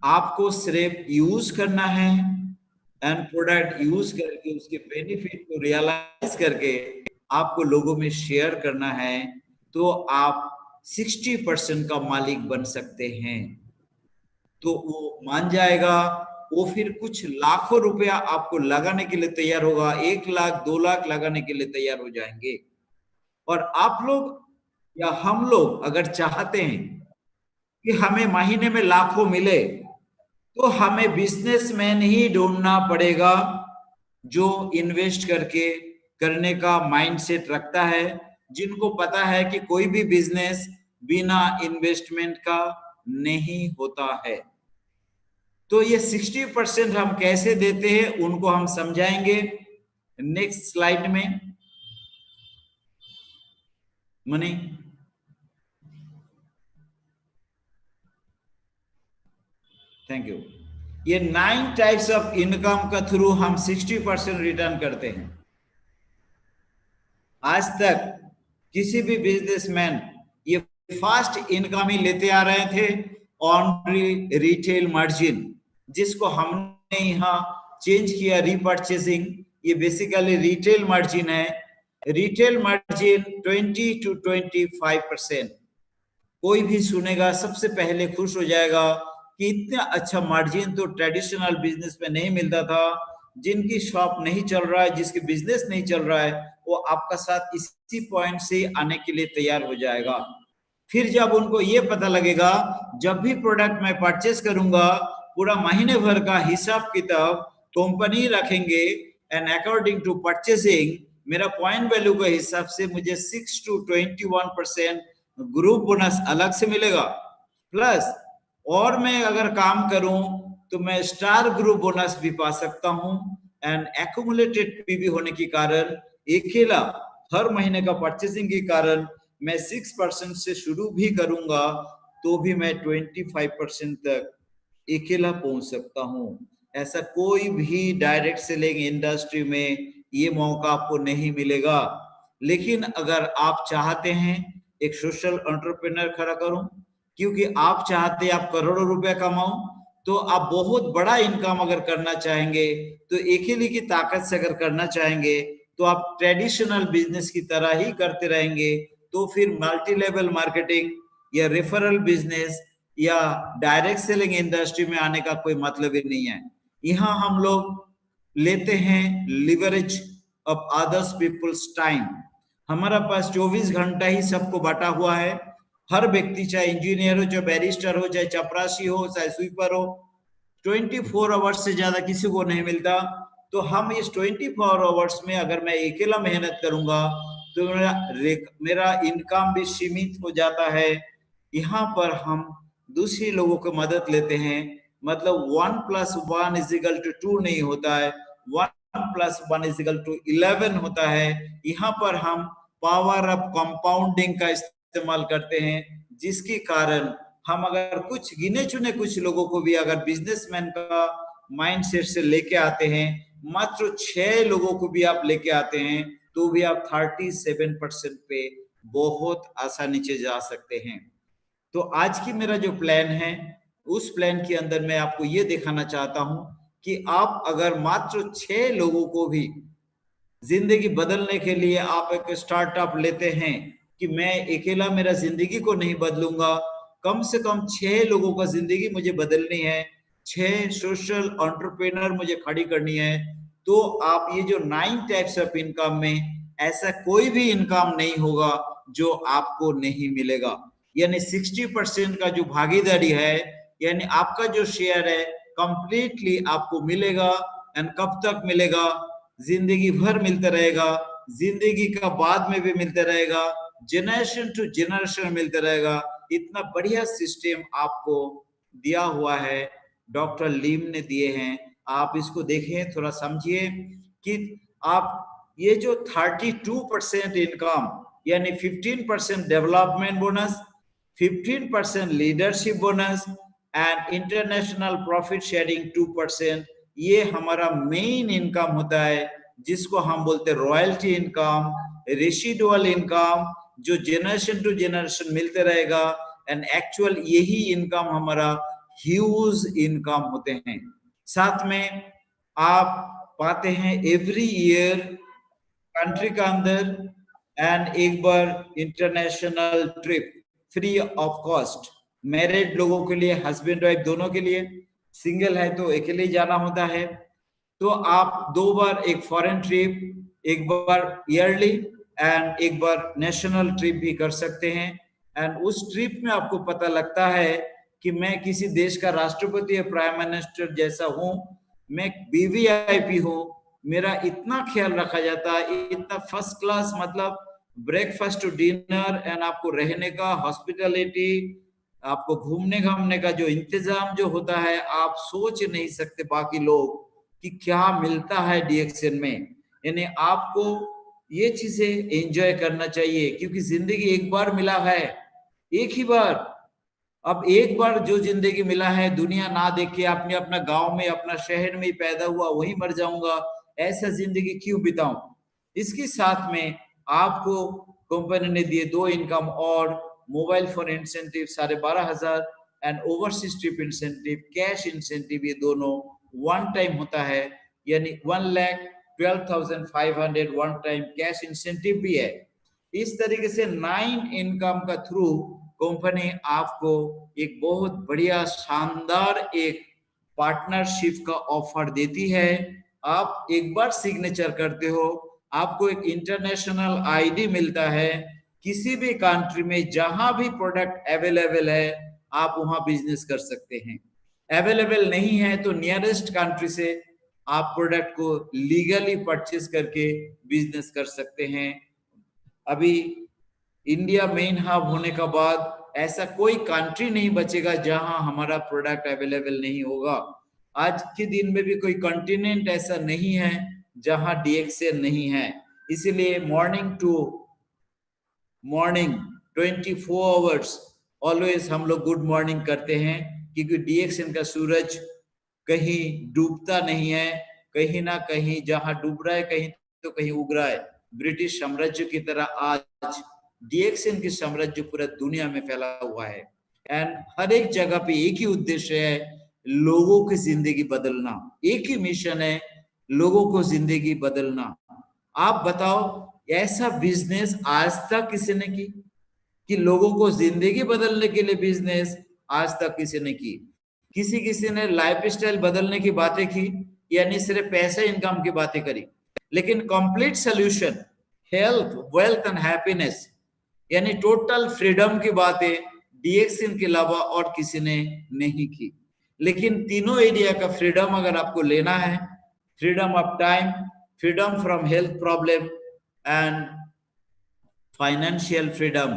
आपको सिर्फ यूज करना है एंड प्रोडक्ट यूज करके उसके बेनिफिट को रियलाइज करके आपको लोगों में शेयर करना है, तो आप 60% का मालिक बन सकते हैं। तो वो मान जाएगा, वो फिर कुछ लाखों रुपया आपको लगाने के लिए तैयार होगा, 1 लाख 2 लाख लगाने के लिए तैयार हो जाएंगे। और आप लोग या हम लोग अगर चाहते हैं कि हमें महीने में लाखों मिले, तो हमें बिजनेसमैन ही ढूंढना पड़ेगा जो इन्वेस्ट करके करने का माइंडसेट रखता है, जिनको पता है कि कोई भी बिजनेस बिना इन्वेस्टमेंट का नहीं होता है। तो ये 60% हम कैसे देते हैं उनको हम समझाएंगे नेक्स्ट स्लाइड में। Money, thank you. ये 9 टाइप्स ऑफ इनकम का थ्रू हम 60% रिटर्न करते हैं। आज तक किसी भी बिजनेसमैन ये फास्ट इनकम ही लेते आ रहे थे ऑन रिटेल मार्जिन, जिसको हमने यहाँ चेंज किया रीपर्चेसिंग। ये बेसिकली रिटेल मार्जिन है। Retail margin 20 to 25%। कोई भी सुनेगा सबसे पहले खुश हो जाएगा कि इतना अच्छा मार्जिन तो ट्रेडिशनल बिजनेस में नहीं मिलता था। जिनकी शॉप नहीं चल रहा है, जिसके बिजनेस नहीं चल रहा है, वो आपका साथ इसी पॉइंट से आने के लिए तैयार हो जाएगा। फिर जब उनको ये पता लगेगा जब भी प्रोडक्ट मैं परचेस करूंगा पूरा महीने भर का हिसाब किताब कंपनी रखेंगे एंड अकॉर्डिंग टू परचेसिंग मेरा पॉइंट वैल्यू के हिसाब से मुझे 6 to 21% ग्रुप बोनस अलग से मिलेगा। प्लस और मैं अगर काम करूं तो मैं स्टार ग्रुप बोनस भी पा सकता हूं। एंड एक्यूमुलेटेड पीवी होने के कारण अकेला हर महीने का परचेसिंग के कारण मैं 6% से शुरू भी करूंगा तो भी मैं 25% तक अकेला पहुंच सकता हूं। ऐसा कोई भी डायरेक्ट सेलिंग इंडस्ट्री में ये मौका आपको नहीं मिलेगा। लेकिन अगर आप चाहते हैं एक सोशल एंटरप्रेन्योर खड़ा करूं, क्योंकि आप चाहते हैं आप करोड़ों रुपए कमाओ, तो आप बहुत बड़ा इनकम अगर करना चाहेंगे तो अकेले की ताकत से अगर करना चाहेंगे तो आप ट्रेडिशनल बिजनेस की तरह ही करते रहेंगे। तो फिर मल्टी लेवल मार्केटिंग या रेफरल बिजनेस या डायरेक्ट सेलिंग इंडस्ट्री में आने का कोई मतलब ही नहीं है। यहाँ हम लोग लेते हैं leverage of others people's time. हमारा पास 24 घंटा ही सबको बांटा हुआ है। हर व्यक्ति चाहे इंजीनियर हो, चाहे बैरिस्टर हो, चाहे चपरासी हो, चाहे स्वीपर हो, 24 आवर्स से ज्यादा किसी को नहीं मिलता। तो हम इस 24 आवर्स में अगर मैं अकेला मेहनत करूंगा तो मेरा इनकम भी सीमित हो जाता है। यहाँ पर हम दूसरे लोगों की मदद लेते हैं, मतलब 1 + 1 = 2 नहीं होता है, 1 + 1 = 11 होता है। यहाँ पर हम पावर ऑफ कंपाउंडिंग का इस्तेमाल करते हैं, जिसके कारण हम अगर कुछ गिने चुने कुछ लोगों को भी अगर बिजनेसमैन का माइंडसेट से लेके आते हैं, मात्र 6 लोगों को भी आप लेके आते हैं, तो भी आप 37% पे बहुत आसानी से जा सकते हैं। तो आज की मेरा जो प्लान है, उस प्लान के अंदर मैं आपको ये दिखाना चाहता हूं कि आप अगर मात्र 6 लोगों को भी जिंदगी बदलने के लिए आप एक स्टार्टअप लेते हैं कि मैं अकेला मेरा जिंदगी को नहीं बदलूंगा, कम से कम 6 लोगों का जिंदगी मुझे बदलनी है, 6 सोशल एंटरप्रेन्योर मुझे खड़ी करनी है, तो आप ये जो 9 टाइप्स ऑफ इनकम में ऐसा कोई भी इनकम नहीं होगा जो आपको नहीं मिलेगा। यानी 60% का जो भागीदारी है, यानी आपका जो शेयर है, कंप्लीटली आपको मिलेगा। एंड कब तक मिलेगा? जिंदगी भर मिलता रहेगा, जिंदगी का बाद में भी मिलता रहेगा, जनरेशन टू जनरेशन मिलता रहेगा। इतना बढ़िया सिस्टम आपको दिया हुआ है, डॉक्टर लीम ने दिए हैं। आप इसको देखें, थोड़ा समझिए कि आप ये जो 32% इनकम, यानी 15% development bonus, 15% leadership bonus and international profit sharing 2%, ये हमारा मेन इनकम होता है, जिसको हम बोलते हैं रॉयल्टी इनकम, रेसिडुअल इनकम, जो जनरेशन टू जनरेशन मिलते रहेगा। एंड एक्चुअल यही इनकम हमारा ह्यूज इनकम होते हैं। साथ में आप पाते हैं एवरी ईयर कंट्री का अंदर एंड एक बार international trip free of cost, married लोगों के लिए, हस्बैंड वाइफ दोनों के लिए, सिंगल है तो अकेले ही जाना होता है। तो आप 2 बार एक फॉरेन ट्रिप, एक बार ईयरली एंड एक बार नेशनल ट्रिप भी कर सकते हैं। एंड उस ट्रिप में आपको पता लगता है कि मैं किसी देश का राष्ट्रपति या प्राइम मिनिस्टर जैसा हूं, मैं वीवीआईपी हूं, मेरा इतना ख्याल रखा जाता है, इतना फर्स्ट क्लास, मतलब ब्रेकफास्ट टू डिनर एंड आपको रहने का, हॉस्पिटैलिटी, आपको घूमने घामने का जो इंतजाम जो होता है, आप सोच नहीं सकते बाकी लोग कि क्या मिलता है डीएक्सएन में। यानी आपको ये चीजें एंजॉय करना चाहिए, क्योंकि जिंदगी एक बार मिला है, एक ही बार। अब एक बार जो जिंदगी मिला है, दुनिया ना देख के अपने अपना गांव में, अपना शहर में ही पैदा हुआ, वहीं मर जाऊंगा, ऐसा जिंदगी क्यों बिताऊं। इसके साथ में आपको कंपनी ने दिए 2 इनकम और mobile phone incentive 12,500 and overseas trip incentive, cash incentive, ये दोनों वन टाइम होता है, यानी 1,12,500 वन टाइम कैश इंसेंटिव भी है। इस तरीके से 9 इनकम का थ्रू कंपनी आपको एक बहुत बढ़िया शानदार एक पार्टनरशिप का ऑफर देती है। आप एक बार सिग्नेचर करते हो, आपको एक इंटरनेशनल आईडी मिलता है, किसी भी कंट्री में जहां भी प्रोडक्ट अवेलेबल है आप वहां बिजनेस कर सकते हैं। अवेलेबल नहीं है तो नियरेस्ट कंट्री से आप प्रोडक्ट को लीगली परचेज करके बिजनेस कर सकते हैं। अभी इंडिया मेन हब होने का बाद ऐसा कोई कंट्री नहीं बचेगा जहां हमारा प्रोडक्ट अवेलेबल नहीं होगा। आज के दिन में भी कोई कॉन्टिनेंट ऐसा नहीं है जहां डीएक्सएन नहीं है। इसीलिए morning to morning 24 hours always हम लोग गुड मॉर्निंग करते हैं, क्योंकि डीएक्सएन का सूरज कहीं डूबता नहीं है, कहीं ना कहीं जहां डूब रहा है कहीं तो कहीं उग रहा है। ब्रिटिश साम्राज्य की तरह आज डीएक्सएन की साम्राज्य पूरा दुनिया में फैला हुआ है। एंड हर एक जगह पे एक ही उद्देश्य है, लोगों की जिंदगी बदलना। एक ही मिशन है, लोगों को जिंदगी बदलना। आप बताओ, ऐसा बिजनेस आज तक किसी ने की कि लोगों को जिंदगी बदलने के लिए बिजनेस आज तक किसी ने की? किसी ने लाइफस्टाइल बदलने की बातें की, यानी सिर्फ पैसे इनकम की बातें करी, लेकिन complete solution, health, wealth and happiness, यानी टोटल फ्रीडम की बातें डीएक्सएन के अलावा और किसी ने नहीं की। लेकिन तीनों एरिया का फ्रीडम अगर आपको लेना है, freedom of time, freedom from health problem and financial freedom,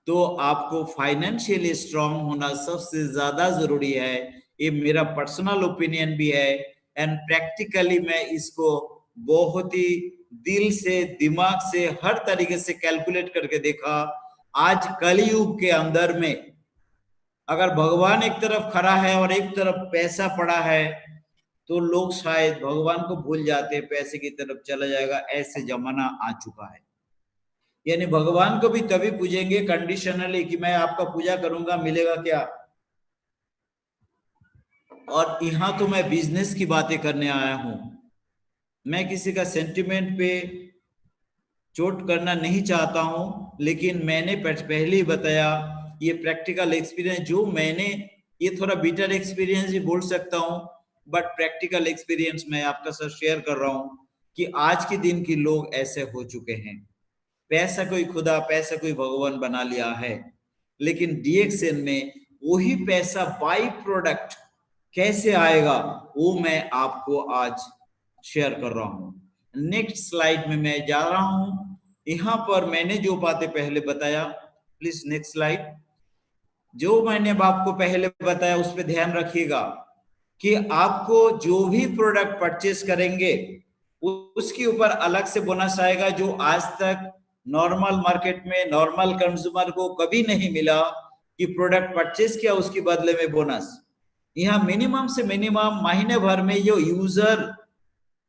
तो आपको फाइनेंशियली स्ट्रांग होना सबसे ज्यादा जरूरी है। ये मेरा पर्सनल ओपिनियन भी है, एंड प्रैक्टिकली मैं इसको बहुत ही दिल से, दिमाग से, हर तरीके से कैलकुलेट करके देखा। आज कलयुग के अंदर में अगर भगवान एक तरफ खड़ा है और एक तरफ पैसा पड़ा है, तो लोग शायद भगवान को भूल जाते, पैसे की तरफ चला जाएगा। ऐसे जमाना आ चुका है। यानी भगवान को भी तभी पूजेंगे कंडीशनली कि मैं आपका पूजा करूंगा, मिलेगा क्या। और यहाँ तो मैं बिजनेस की बातें करने आया हूं, मैं किसी का सेंटिमेंट पे चोट करना नहीं चाहता हूं, लेकिन मैंने पहले ही बताया, ये प्रैक्टिकल एक्सपीरियंस जो मैंने, ये थोड़ा बिटर एक्सपीरियंस भी बोल सकता हूं, बट प्रैक्टिकल एक्सपीरियंस मैं आपका साथ शेयर कर रहा हूं कि आज के दिन के लोग ऐसे हो चुके हैं। पैसा कोई खुदा, पैसा कोई भगवान बना लिया है। लेकिन डीएक्सएन में वही पैसा बाई प्रोडक्ट कैसे आएगा, वो मैं आपको आज शेयर कर रहा हूं। नेक्स्ट स्लाइड में मैं जा रहा हूं। यहां पर मैंने जो बातें पहले बताया, प्लीज नेक्स्ट स्लाइड। जो मैंने आपको पहले बताया उस पर ध्यान रखिएगा कि आपको जो भी प्रोडक्ट परचेस करेंगे उसके ऊपर अलग से बोनस आएगा, जो आज तक नॉर्मल मार्केट में नॉर्मल कंज्यूमर को कभी नहीं मिला कि प्रोडक्ट परचेस किया उसके बदले में बोनस। यहाँ मिनिमम से मिनिमम महीने भर में जो यूजर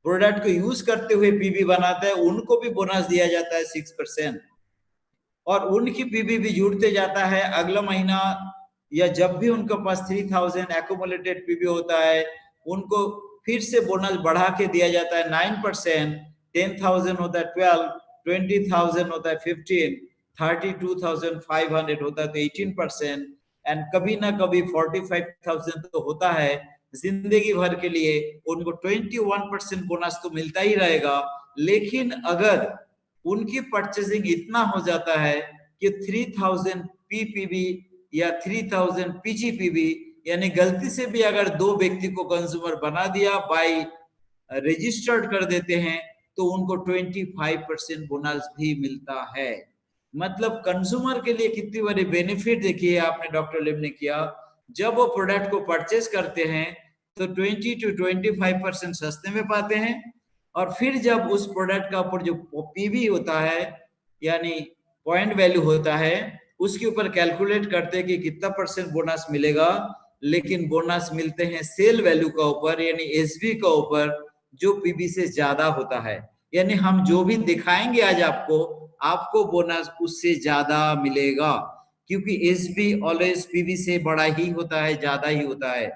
प्रोडक्ट को यूज करते हुए पीबी बनाता है उनको भी बोनस दिया जाता है 6%, और उनकी पीबी भी जुड़ते जाता है अगला महीना, या जब भी उनके पास 3000 एक्यूमुलेटेड पीबी होता है उनको फिर से बोनस बढ़ा के दिया जाता है 9%। 10,000 होता है 12, 20,000 होता है 15, 32,500 होता है तो 18%, एंड कभी ना कभी 45,000 तो होता है। जिंदगी भर के लिए उनको 21% बोनस तो मिलता ही रहेगा। लेकिन अगर उनकी परचेसिंग इतना हो जाता है कि 3000 पीपीबी या 3000 पीजीपीबी, यानी गलती से भी अगर दो व्यक्ति को कंज्यूमर बना दिया, बाय रजिस्टर्ड कर देते हैं, तो उनको 25% बोनस भी मिलता है। मतलब कंज्यूमर के लिए कितनी बड़ी बेनिफिट देखिए आपने डॉक्टर लिम ने किया। जब वो प्रोडक्ट को परचेस करते हैं तो 20 to 25% सस्ते में पाते हैं, और फिर जब उस प्रोडक्ट का ऊपर जो पीवी होता है यानी पॉइंट वैल्यू होता है, उसके ऊपर कैलकुलेट करते हैं कि कितना परसेंट बोनस मिलेगा। लेकिन बोनस मिलते हैं सेल वैल्यू का ऊपर, यानी एसबी का ऊपर, जो पीबी से ज्यादा होता है। यानी हम जो भी दिखाएंगे आज आपको, आपको बोनस उससे ज्यादा मिलेगा, क्योंकि एसबी ऑलवेज पीबी से बड़ा ही होता है, ज्यादा ही होता है।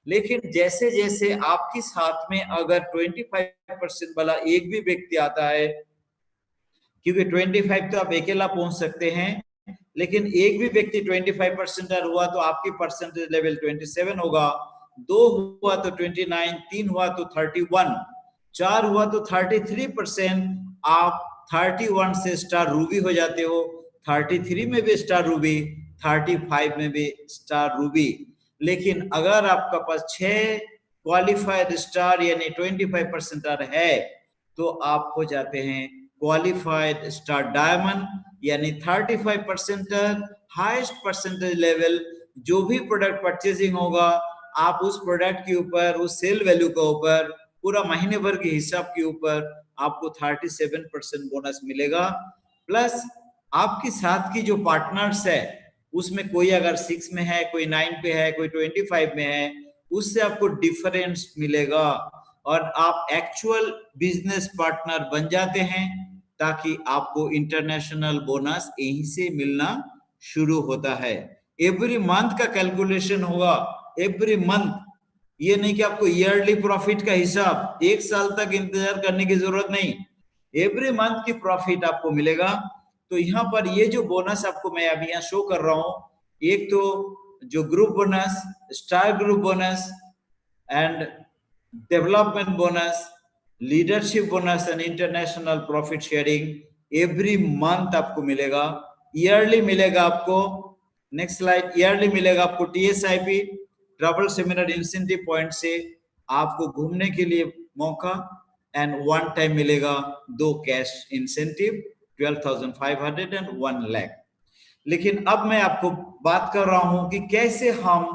लेकिन जैसे जैसे आपके साथ में अगर 25% वाला एक भी व्यक्ति आता है, क्योंकि 25 तो आप अकेला पहुंच सकते हैं, लेकिन एक भी व्यक्ति 25% हुआ तो आपकी परसेंटेज लेवल 27 होगा, 2 हुआ तो 29, 3 हुआ तो 31, 4 हुआ तो 33%। आप 31 से स्टार रूबी हो जाते हो, 33 में भी स्टार रूबी, 35 में भी स्टार रूबी। लेकिन अगर आपका पास 6 क्वालिफाइड स्टार यानी 25% है, तो आप हो जाते हैं क्वालिफाइड स्टार डायमंड, यानी 35% हाईएस्ट परसेंटेज लेवल। जो भी प्रोडक्ट परचेजिंग होगा, आप उस प्रोडक्ट के ऊपर, उस सेल वैल्यू के ऊपर, पूरा महीने भर के हिसाब के ऊपर आपको 37% बोनस मिलेगा। प्लस आपके साथ की जो पार्टनर्स है, उसमें कोई अगर 6 में है, कोई 9 पे है, कोई 25 में है, उससे आपको डिफरेंस मिलेगा, और आप एक्चुअल बिजनेस पार्टनर बन जाते हैं, ताकि आपको इंटरनेशनल बोनस यहीं से मिलना शुरू होता है। एवरी मंथ का कैलकुलेशन होगा, एवरी मंथ, ये नहीं कि आपको ईयरली प्रॉफिट का हिसाब, एक साल तक इंतजार करने की जरूरत नहीं, एवरी मंथ की प्रॉफिट आपको मिलेगा। तो यहाँ पर ये जो बोनस आपको मैं अभी यहाँ शो कर रहा हूं, एक तो जो group bonus, star group bonus, and development bonus, leadership bonus and international profit sharing every month आपको मिलेगा। ईयरली मिलेगा आपको, नेक्स्ट स्लाइड, ईयरली मिलेगा आपको टीएसआईपी ट्रैवल सेमिनार इंसेंटिव पॉइंट से आपको घूमने के लिए मौका, एंड वन टाइम मिलेगा 2 कैश इंसेंटिव 12,500 and 1 lakh। लेकिन अब मैं आपको बात कर रहा हूं कि कैसे हम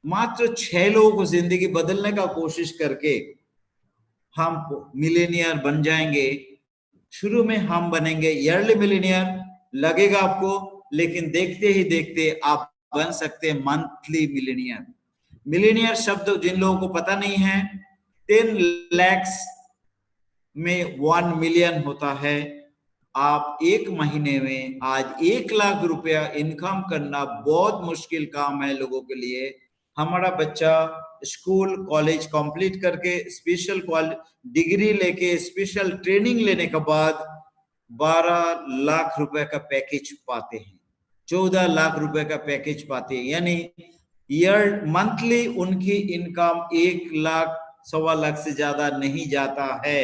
मात्र 6 लोगों को जिंदगी बदलने का कोशिश करके हम मिलेनियर बन जाएंगे। शुरू में हम बनेंगे ईयरली मिलेनियर, लगेगा आपको, लेकिन देखते ही देखते आप बन सकते हैं मंथली मिलेनियर। मिलेनियर शब्द जिन लोगों को पता नहीं है, 10 lakhs में 1 million होता है। आप एक महीने में आज 1 लाख रुपया इनकम करना बहुत मुश्किल काम है लोगों के लिए। हमारा बच्चा स्कूल कॉलेज कंप्लीट करके स्पेशल डिग्री लेके स्पेशल ट्रेनिंग लेने के बाद 12 लाख रुपए का पैकेज पाते हैं, 14 लाख रुपए का पैकेज पाते हैं, यानी ईयर मंथली उनकी इनकम 1 लाख 1.25 लाख से ज्यादा नहीं जाता है।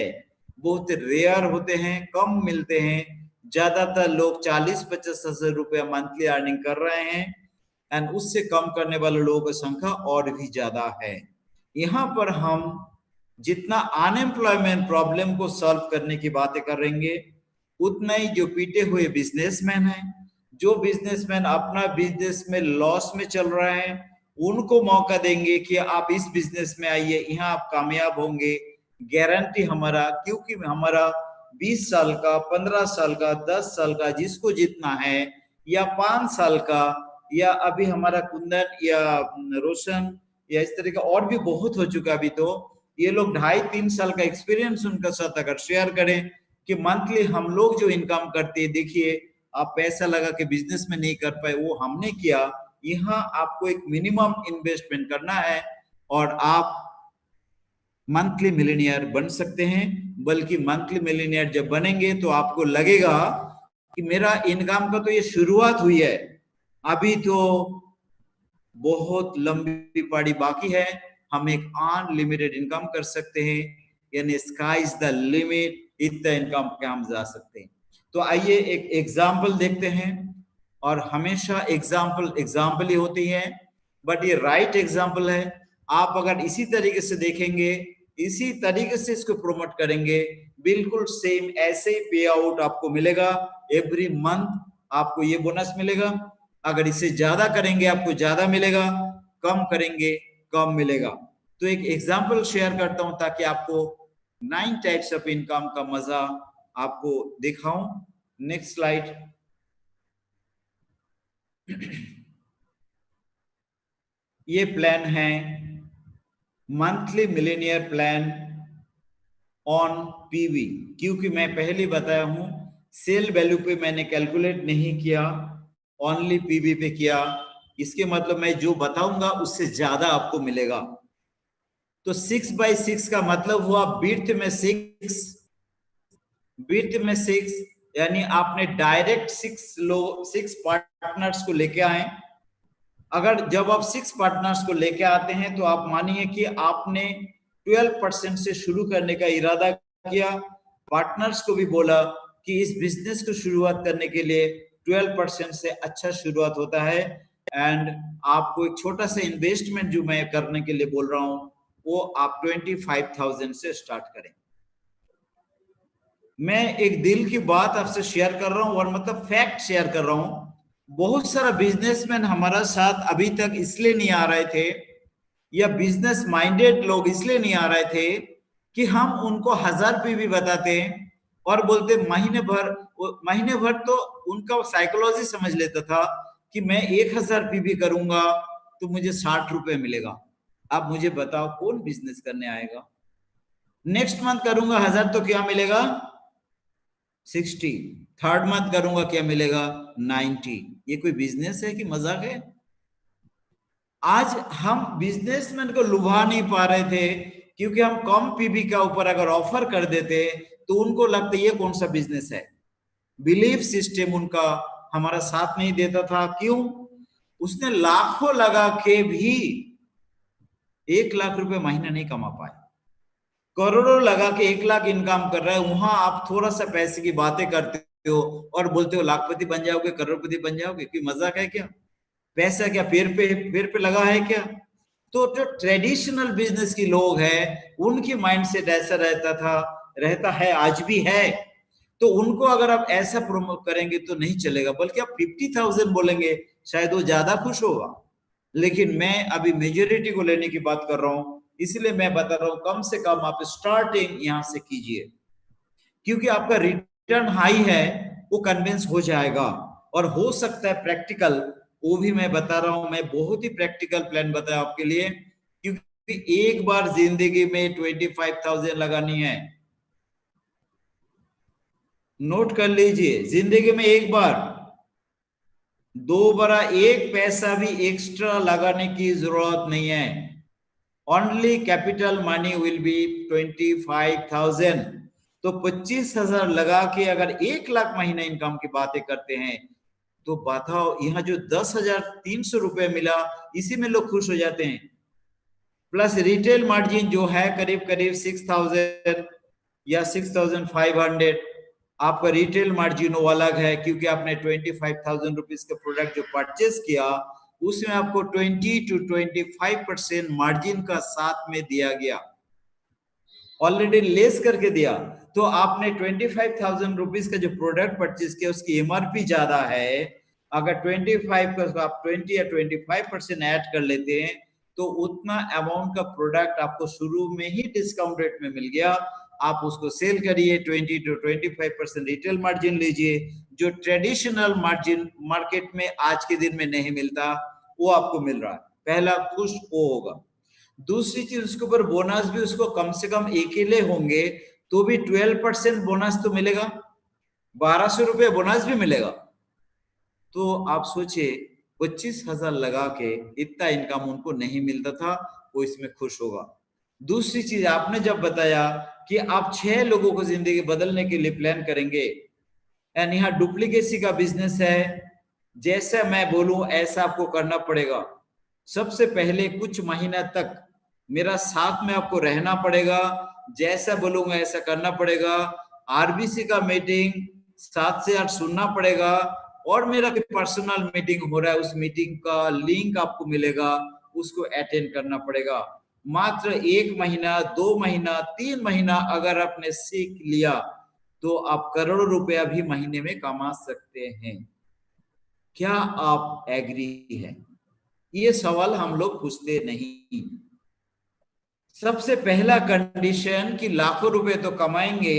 बहुत रेयर होते हैं, कम मिलते हैं। ज्यादातर लोग 40-50 हजार रुपया मंथली अर्निंग कर रहे हैं एंड उससे कम करने वाले लोगों की संख्या और भी ज्यादा है। यहाँ पर हम जितना अनएम्प्लॉयमेंट प्रॉब्लम को सॉल्व करने की बातें करेंगे, उतना ही जो पीटे हुए बिजनेसमैन हैं, जो बिजनेसमैन अपना बिजनेस में लॉस में चल रहे हैं, उनको मौका देंगे कि आप इस बिजनेस में आइए, यहाँ आप कामयाब होंगे, गारंटी हमारा। क्योंकि हमारा 20 साल का, 15 साल का, 10 साल का, जिसको जितना है, या 5 साल का, या अभी हमारा कुंदन या रोशन या इस तरह का और भी बहुत हो चुका। अभी तो ये लोग 2.5-3 साल का एक्सपीरियंस उनका साथ अगर शेयर करें कि मंथली हम लोग जो इनकम करते हैं, देखिए आप पैसा लगा के बिजनेस में नहीं कर पाए, वो हमने किया। यहाँ आपको एक मिनिमम इन्वेस्टमेंट करना है और आप मंथली मिलेनियर बन सकते हैं। बल्कि मंथली मिलेनियर जब बनेंगे तो आपको लगेगा कि मेरा इनकम का तो ये शुरुआत हुई है, अभी तो बहुत लंबी पड़ी बाकी है। हम एक अनलिमिटेड इनकम कर सकते हैं, यानी स्काई इज द लिमिट, इतना इनकम पे हम जा सकते हैं। तो आइए एक एग्जाम्पल देखते हैं, और हमेशा एग्जाम्पल ही होती है, बट ये राइट एग्जाम्पल है। आप अगर इसी तरीके से देखेंगे, इसी तरीके से इसको प्रमोट करेंगे, बिल्कुल सेम ऐसे ही पे आउट आपको मिलेगा। एवरी मंथ आपको ये बोनस मिलेगा। अगर इसे ज्यादा करेंगे आपको ज्यादा मिलेगा, कम करेंगे कम मिलेगा। तो एक एग्जाम्पल शेयर करता हूं ताकि आपको 9 टाइप्स ऑफ इनकम का मजा आपको दिखाऊं। Next slide. ये प्लान है monthly Millionaire plan on PV. क्योंकि मैं पहले बताया हूं, सेल वैल्यू पे मैंने कैलकुलेट नहीं किया, ओनली पीवी पे किया। इसके मतलब मैं जो बताऊंगा उससे ज्यादा आपको मिलेगा। तो 6/6 का मतलब हुआ बिर्थ में 6, बिर्थ में 6, यानी आपने डायरेक्ट 6 पार्टनर्स को लेके आए। अगर जब आप 6 पार्टनर्स को लेके आते हैं तो आप मानिए कि आपने 12% से शुरू करने का इरादा किया। पार्टनर्स को भी बोला कि इस बिजनेस को शुरुआत करने के लिए 12% से अच्छा शुरुआत होता है, एंड आपको एक छोटा सा इन्वेस्टमेंट जो मैं करने के लिए बोल रहा हूं, वो आप 25,000 से स्टार्ट करें। मैं एक दिल की बात आपसे शेयर कर रहा हूं, और मतलब फैक्ट शेयर कर रहा हूं। बहुत सारा बिजनेसमैन हमारा साथ अभी तक इसलिए नहीं आ रहे थे, या बिजनेस माइंडेड लोग इसलिए नहीं आ रहे थे कि हम उनको 1000 पीवी बताते और बोलते महीने भर तो उनका साइकोलॉजी समझ लेता था कि मैं 1000 पीवी करूंगा तो मुझे 60 रुपए मिलेगा। अब मुझे बताओ कौन बिजनेस करने आएगा? नेक्स्ट मंथ करूंगा 1000 तो क्या मिलेगा? 60। थर्ड मंथ करूंगा क्या मिलेगा? 90। ये कोई बिजनेस है कि मजाक है? आज हम बिजनेसमैन को लुभा नहीं पा रहे थे, क्योंकि हम कम पीवी का ऊपर अगर ऑफर कर देते तो उनको लगता ये कौन सा बिजनेस है। बिलीफ सिस्टम उनका हमारा साथ नहीं देता था। क्यों? उसने लाखों लगा के भी 1 लाख रुपए महीना नहीं कमा पाए। करोड़ों लगा के 1 लाख इनकम कर रहा है, वहां आप थोड़ा सा पैसे की बातें करते हो और बोलते हो लाखपति बन जाओगे, करोड़पति बन जाओगे। कोई मजाक है क्या? पैसा क्या पेड़ पे लगा है क्या? तो जो ट्रेडिशनल बिजनेस की लोग हैं, उनकी माइंडसेट ऐसा रहता है, आज भी है। तो उनको अगर आप ऐसा प्रमोट करेंगे तो नहीं चलेगा, बल्कि आप 50,000 बोलेंगे, शायद वो ज्यादा खुश होगा। लेकिन मैं अभी मेजोरिटी को लेने की बात कर रहा हूं, इसलिए मैं बता रहा हूं कम से कम आप स्टार्टिंग यहां से कीजिए, क्योंकि आपका रिटर्न हाई है, वो कन्विंस हो जाएगा। और हो सकता है प्रैक्टिकल, वो भी मैं बता रहा हूं, मैं बहुत ही प्रैक्टिकल प्लान बताया आपके लिए, क्योंकि एक बार जिंदगी में 25,000 लगानी है। नोट कर लीजिए, जिंदगी में एक बार, दोबारा एक पैसा भी एक्स्ट्रा लगाने की जरूरत नहीं है। Only capital money will be 25,000। तो 25,000 लगा के अगर 1 लाख महीना इनकम की बातें करते हैं, तो बताओ यहाँ जो 10,300 रुपए मिला, इसी में लोग खुश हो जाते हैं। प्लस रिटेल मार्जिन जो है करीब करीब 6,000 या 6,500, आपका रिटेल मार्जिन वो अलग है, क्योंकि आपने 25,000 रुपीज का प्रोडक्ट जो परचेस किया, उसमें आपको 20 to 25% मार्जिन का साथ में दिया गया, ऑलरेडी लेस करके दिया। तो आपने 25,000 रुपीज का जो प्रोडक्ट परचेस किया, उसकी एमआरपी ज्यादा है। अगर 25 का आप 20 या 25% ऐड कर लेते हैं, तो उतना अमाउंट का प्रोडक्ट आपको शुरू में ही डिस्काउंट रेट में मिल गया। आप उसको सेल करिए, 20 to 25% रिटेल मार्जिन लीजिए, जो ट्रेडिशनल मार्जिन मार्केट में आज के दिन में नहीं मिलता, वो आपको मिल रहा है। पहला खुश वो होगा। दूसरी चीज, उसके ऊपर बोनस भी उसको कम से कम अकेले होंगे तो भी 12% बोनस तो मिलेगा, 1,200 रुपये बोनस भी मिलेगा। तो आप सोचिए, 25,000 लगा के इतना इनकम उनको नहीं मिलता था, वो इसमें खुश होगा। दूसरी चीज, आपने जब बताया कि आप 6 लोगों को जिंदगी बदलने के लिए प्लान करेंगे, एंड यहाँ डुप्लीकेसी का बिजनेस है, जैसा मैं बोलूं ऐसा आपको करना पड़ेगा। सबसे पहले कुछ महीना तक मेरा साथ में आपको रहना पड़ेगा, जैसा बोलूंगा ऐसा करना पड़ेगा। आरबीसी का मीटिंग 7 से 8 सुनना पड़ेगा, और मेरा पर्सनल मीटिंग हो रहा है, उस मीटिंग का लिंक आपको मिलेगा, उसको अटेंड करना पड़ेगा। मात्र 1 महीना, 2 महीना, 3 महीना अगर आपने सीख लिया, तो आप करोड़ों रुपया भी महीने में कमा सकते हैं। क्या आप एग्री हैं? ये सवाल हम लोग पूछते नहीं। सबसे पहला कंडीशन कि लाखों रुपए तो कमाएंगे,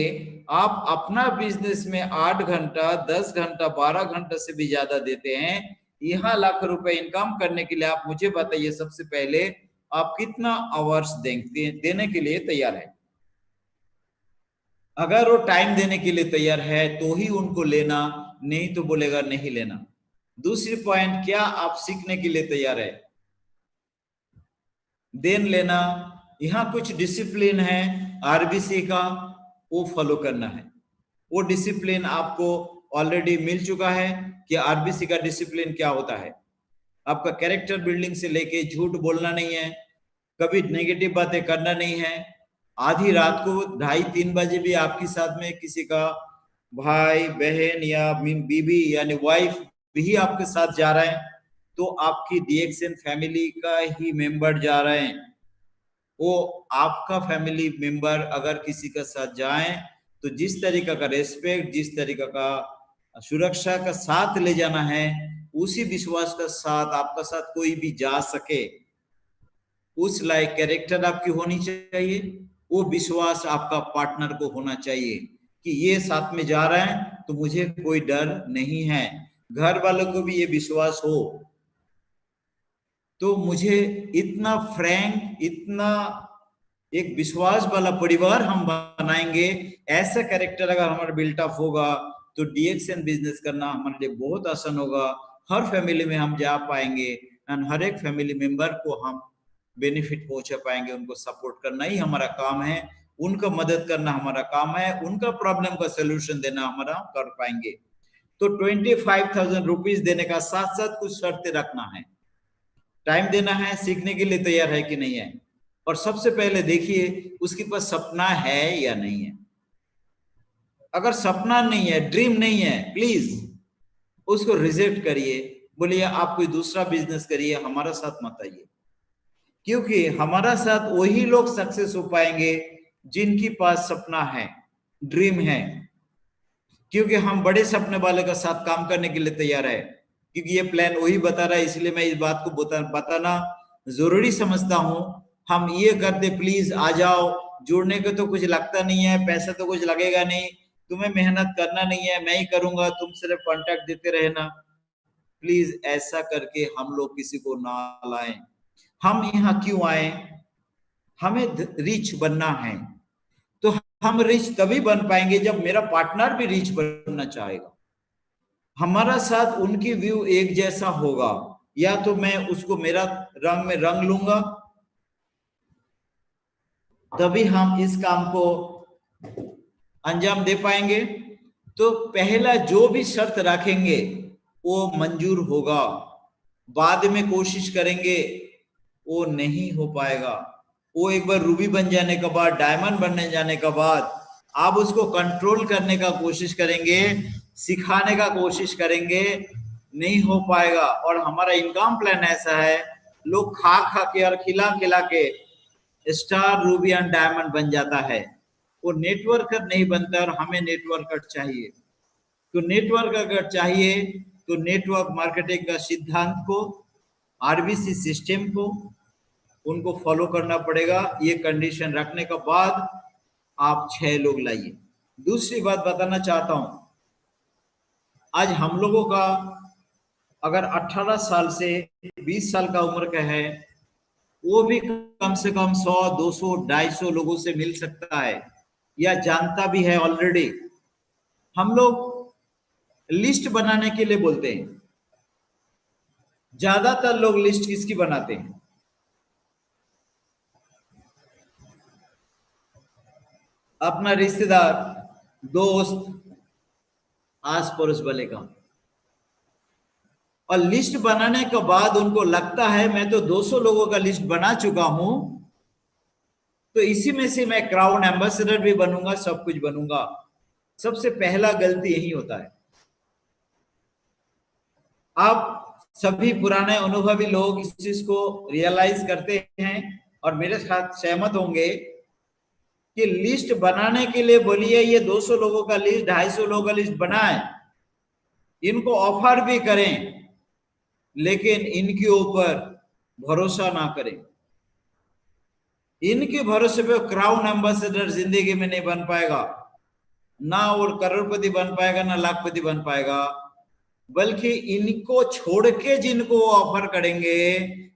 आप अपना बिजनेस में 8 घंटा, 10 घंटा, 12 घंटा से भी ज्यादा देते हैं। यहाँ लाखों रुपए इनकम करने के लिए आप मुझे बताइए, सबसे पहले आप कितना आवर्स देने के लिए तैयार है। अगर वो टाइम देने के लिए तैयार है तो ही उनको लेना, नहीं तो बोलेगा नहीं लेना। दूसरी पॉइंट, क्या आप सीखने के लिए तैयार है? देन लेना, यहाँ कुछ डिसिप्लिन है आरबीसी का, वो फॉलो करना है। वो डिसिप्लिन आपको ऑलरेडी मिल चुका है कि आरबीसी का डिसिप्लिन क्या होता है। आपका कैरेक्टर बिल्डिंग से लेके झूठ बोलना नहीं है, कभी नेगेटिव बातें करना नहीं है। आधी रात को 2:30-3 बजे भी आपके साथ में किसी का भाई बहन या बीबी यानी वाइफ भी आपके साथ जा रहा है, तो आपकी डीएक्सएन फैमिली का ही मेंबर जा रहे हैं। वो आपका फैमिली मेंबर अगर किसी का साथ जाए, तो जिस तरीका का रेस्पेक्ट, जिस तरीका का सुरक्षा का साथ ले जाना है, उसी विश्वास का साथ आपका साथ कोई भी जा सके, उस लायक कैरेक्टर आपकी होनी चाहिए। वो विश्वास आपका पार्टनर को होना चाहिए कि ये साथ में जा रहे हैं तो मुझे कोई डर नहीं है। घर वालों को भी ये विश्वास हो, तो मुझे इतना फ्रैंक, इतना एक विश्वास वाला परिवार हम बनाएंगे। ऐसा कैरेक्टर अगर हमारा बिल्टअप होगा, तो डीएक्सएन बिजनेस करना हमारे लिए बहुत आसान होगा। हर फैमिली में हम जा पाएंगे, एंड हर एक फैमिली मेंबर को हम बेनिफिट पहुंचा पाएंगे। उनको सपोर्ट करना ही हमारा काम है, उनका मदद करना हमारा काम है, उनका प्रॉब्लम का सोल्यूशन देना हमारा कर पाएंगे। तो 25,000 रुपीज देने का साथ साथ कुछ शर्तें रखना है, टाइम देना है, सीखने के लिए तैयार है कि नहीं है, और सबसे पहले देखिए उसके पास सपना है या नहीं है। अगर सपना नहीं है, ड्रीम नहीं है, प्लीज उसको रिजेक्ट करिए, बोलिए आप कोई दूसरा बिजनेस करिए, हमारा साथ मत आइए। क्योंकि हमारा साथ वही लोग सक्सेस हो पाएंगे जिनके पास सपना है, ड्रीम है। क्योंकि हम बड़े सपने वाले का साथ काम करने के लिए तैयार है, क्योंकि ये प्लान वही बता रहा है, इसलिए मैं इस बात को बताना जरूरी समझता हूं। हम ये करते, प्लीज आ जाओ, जुड़ने को तो कुछ लगता नहीं है, पैसा तो कुछ लगेगा नहीं, तुम्हें मेहनत करना नहीं है, मैं ही करूंगा, तुम सिर्फ कॉन्टैक्ट देते रहना। प्लीज ऐसा करके हम लोग किसी को ना लाएं। हम यहाँ क्यों आए? हमें रिच बनना है। तो हम रिच तभी बन पाएंगे जब मेरा पार्टनर भी रिच बनना चाहेगा, हमारा साथ उनकी व्यू एक जैसा होगा, या तो मैं उसको मेरा रंग में रंग लूंगा, तभी हम इस काम को अंजाम दे पाएंगे। तो पहला जो भी शर्त रखेंगे वो मंजूर होगा, बाद में कोशिश करेंगे वो नहीं हो पाएगा। वो एक बार रूबी बन जाने के बाद, डायमंड बनने जाने के बाद आप उसको कंट्रोल करने का कोशिश करेंगे, सिखाने का कोशिश करेंगे, नहीं हो पाएगा। और हमारा इनकम प्लान ऐसा है, लोग खा खा के और खिला खिला के स्टार, रूबी एंड डायमंड बन जाता है, वो नेटवर्कर नहीं बनता। और हमें नेटवर्कर चाहिए। तो नेटवर्क अगर चाहिए तो नेटवर्क मार्केटिंग का सिद्धांत को, आरबीसी सिस्टम को, उनको फॉलो करना पड़ेगा। ये कंडीशन रखने के बाद आप 6 लोग लाइए। दूसरी बात बताना चाहता हूं, आज हम लोगों का अगर 18 साल से 20 साल का उम्र का है, वो भी कम से कम 100, 200, 250 लोगों से मिल सकता है या जानता भी है ऑलरेडी। हम लोग लिस्ट बनाने के लिए बोलते हैं। ज्यादातर लोग लिस्ट किसकी बनाते हैं? अपना रिश्तेदार, दोस्त, आस पड़ोस वाले का। और लिस्ट बनाने के बाद उनको लगता है मैं तो 200 लोगों का लिस्ट बना चुका हूं, तो इसी में से मैं क्राउन एम्बेसडर भी बनूंगा, सब कुछ बनूंगा। सबसे पहला गलती यही होता है। आप सभी पुराने अनुभवी लोग इस चीज को रियलाइज करते हैं और मेरे साथ सहमत होंगे कि लिस्ट बनाने के लिए बोलिए, ये 200 लोगों का लिस्ट, 250 लोगों का लिस्ट बनाए, इनको ऑफर भी करें, लेकिन इनके ऊपर भरोसा ना करें। इनके भरोसे पे क्राउन एम्बेसडर जिंदगी में नहीं बन पाएगा, ना वो करोड़पति बन पाएगा, ना लाखपति बन पाएगा। बल्कि इनको छोड़ के जिनको वो ऑफर करेंगे,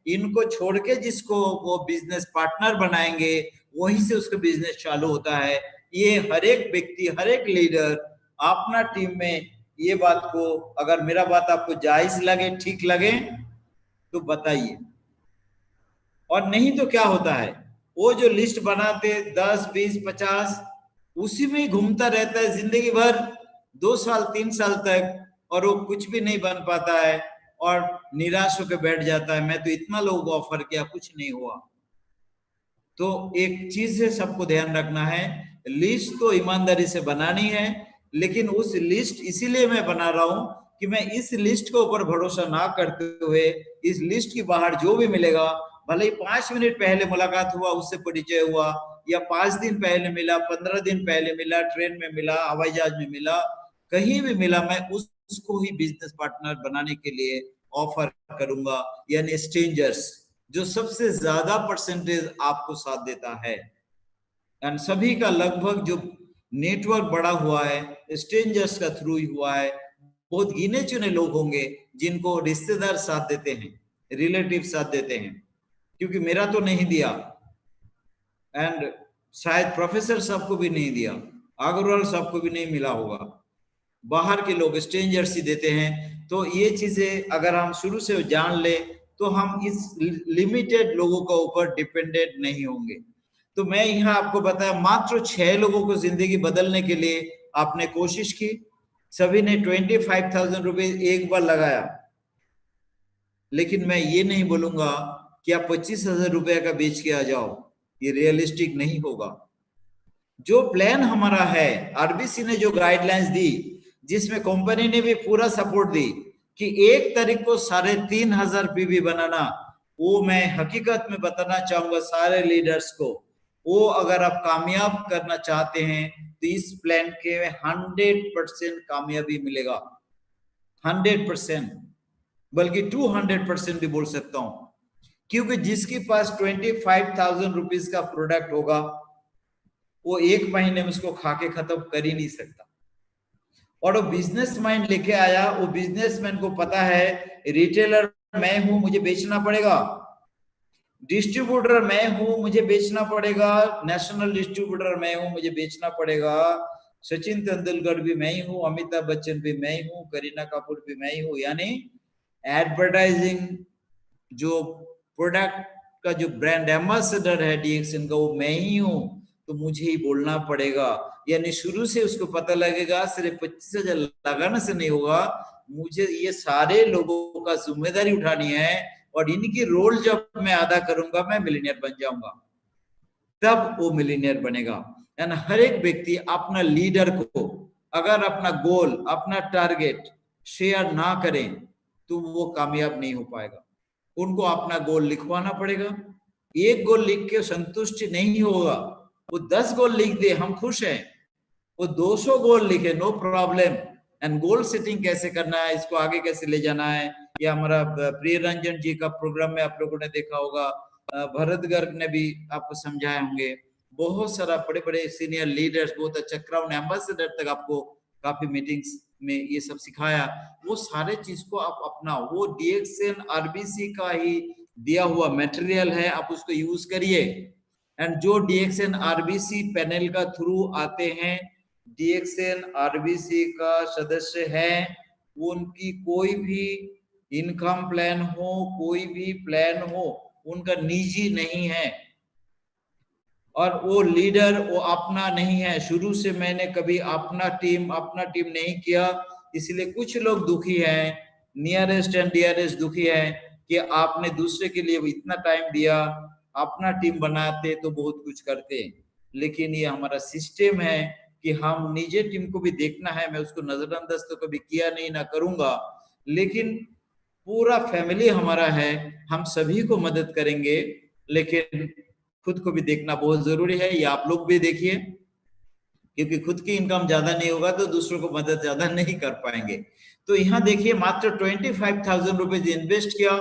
इनको छोड़ के जिसको वो बिजनेस पार्टनर बनाएंगे, वहीं से उसका बिजनेस चालू होता है। ये हर एक व्यक्ति, हर एक लीडर अपना टीम में ये बात को, अगर मेरा बात आपको जायज लगे, ठीक लगे तो बताइए। और नहीं तो क्या होता है, वो जो लिस्ट बनाते 10, 20, 50, उसी में ही घूमता रहता है जिंदगी भर, 2 साल 3 साल तक, और वो कुछ भी नहीं बन पाता है और निराश होकर बैठ जाता है, मैं तो इतना लोगों को ऑफर किया, कुछ नहीं हुआ। तो एक चीज है, सबको ध्यान रखना है, लिस्ट तो ईमानदारी से बनानी है, लेकिन उस लिस्ट इसीलिए मैं बना रहा हूं कि मैं इस लिस्ट के ऊपर भरोसा ना करते हुए, इस लिस्ट के बाहर जो भी मिलेगा, भले ही 5 मिनट पहले मुलाकात हुआ, उससे परिचय हुआ, या 5 दिन पहले मिला, 15 दिन पहले मिला, ट्रेन में मिला, हवाई जहाज में मिला, कहीं भी मिला, मैं उसको ही बिजनेस पार्टनर बनाने के लिए ऑफर करूंगा। यानी स्ट्रेंजर्स, जो सबसे ज्यादा परसेंटेज आपको साथ देता है। एंड सभी का लगभग जो नेटवर्क बड़ा हुआ है स्ट्रेंजर्स का थ्रू ही हुआ है। बहुत गिने चुने लोग होंगे जिनको रिश्तेदार साथ देते हैं, रिलेटिव साथ देते हैं, क्योंकि मेरा तो नहीं दिया, एंड शायद प्रोफेसर साहब को भी नहीं दिया, अग्रवाल साहब को भी नहीं मिला होगा। बाहर के लोग स्ट्रेंजर्स ही देते हैं। तो ये चीजें अगर हम शुरू से जान ले तो हम इस लिमिटेड लोगों के ऊपर डिपेंडेंट नहीं होंगे। तो मैं यहाँ आपको बताया, मात्र 6 लोगों को जिंदगी बदलने के लिए आपने कोशिश की, सभी ने 25,000 रुपीज एक बार लगाया, लेकिन मैं ये नहीं बोलूंगा कि आप 25,000 रुपए का बेच के आ जाओ, ये रियलिस्टिक नहीं होगा। जो प्लान हमारा है, आरबीसी ने जो गाइडलाइंस दी, जिसमें कंपनी ने भी पूरा सपोर्ट दी कि 1 तारीख को 3,500 पीवी बनाना, वो मैं हकीकत में बताना चाहूंगा सारे लीडर्स को, वो अगर आप कामयाब करना चाहते हैं तो इस प्लान के 100% कामयाबी मिलेगा, 100%, बल्कि 200% भी बोल सकता हूं, क्योंकि जिसके पास 25,000 रुपीज का प्रोडक्ट होगा वो एक महीने में उसको खा के खत्म कर ही नहीं सकता। और वो बिजनेस माइंड लेके आया, वो बिजनेसमैन को पता है रिटेलर मैं हूं, मुझे बेचना पड़ेगा, डिस्ट्रीब्यूटर मैं हूं, मुझे बेचना पड़ेगा, नेशनल डिस्ट्रीब्यूटर मैं हूं, मुझे बेचना पड़ेगा, सचिन तेंदुलकर भी मैं ही हूं, अमिताभ बच्चन भी मैं ही हूं, करीना कपूर भी मैं ही हूं, यानी एडवर्टाइजिंग जो प्रोडक्ट का जो ब्रांड एम्बेसडर है डीएक्सएन का वो मैं ही हूं, तो मुझे ही बोलना पड़ेगा। यानी शुरू से उसको पता लगेगा सिर्फ 25,000 लगाने से नहीं होगा, मुझे ये सारे लोगों का जिम्मेदारी उठानी है और इनकी रोल जब मैं अदा करूंगा मैं मिलीनियर बन जाऊंगा, तब वो मिलीनियर बनेगा। यानी हर एक व्यक्ति अपना लीडर को अगर अपना गोल अपना टारगेट शेयर ना करें तो वो कामयाब नहीं हो पाएगा। उनको अपना गोल लिखवाना पड़ेगा, एक गोल लिख के संतुष्टि नहीं होगा, वो 10 गोल लिख दे हम खुश हैं, वो 200 गोल लिखे no problem. And goal setting कैसे करना है, इसको आगे कैसे ले जाना है, ये हमारा प्रिय रंजन जी का प्रोग्राम में आप लोगों ने देखा होगा, भरत गर्ग ने भी आपको समझाए होंगे, बहुत सारा बड़े बड़े सीनियर लीडर्स, बहुत अच्छा क्राउन एम्बेसडर तक आपको काफी मीटिंग्स में ये सब सिखाया। वो सारे चीज को आप अपनाओ, वो डीएक्सएन आरबीसी का ही दिया हुआ मटेरियल है, आप उसको यूज करिए। एंड जो डीएक्सएन आरबीसी पैनल का थ्रू आते हैं, डीएक्सएन आरबीसी का सदस्य है, उनकी कोई भी इनकम प्लान हो, कोई भी प्लान हो, उनका निजी नहीं है और वो लीडर वो अपना नहीं है। शुरू से मैंने कभी अपना टीम नहीं किया, इसलिए कुछ लोग दुखी हैं, नियरेस्ट एंड डियरेस्ट दुखी है कि आपने दूसरे के लिए इतना टाइम दिया, अपना टीम बनाते तो बहुत कुछ करते, लेकिन ये हमारा सिस्टम है कि हम निजी टीम को भी देखना है। मैं उसको नजरअंदाज तो कभी किया नहीं, ना करूंगा, लेकिन पूरा फैमिली हमारा है, हम सभी को मदद करेंगे, लेकिन खुद को भी देखना बहुत जरूरी है। ये आप लोग भी देखिए, क्योंकि खुद की इनकम ज्यादा नहीं होगा तो दूसरों को मदद ज्यादा नहीं कर पाएंगे। तो यहाँ देखिए मात्र 25,000 रुपीज इन्वेस्ट किया,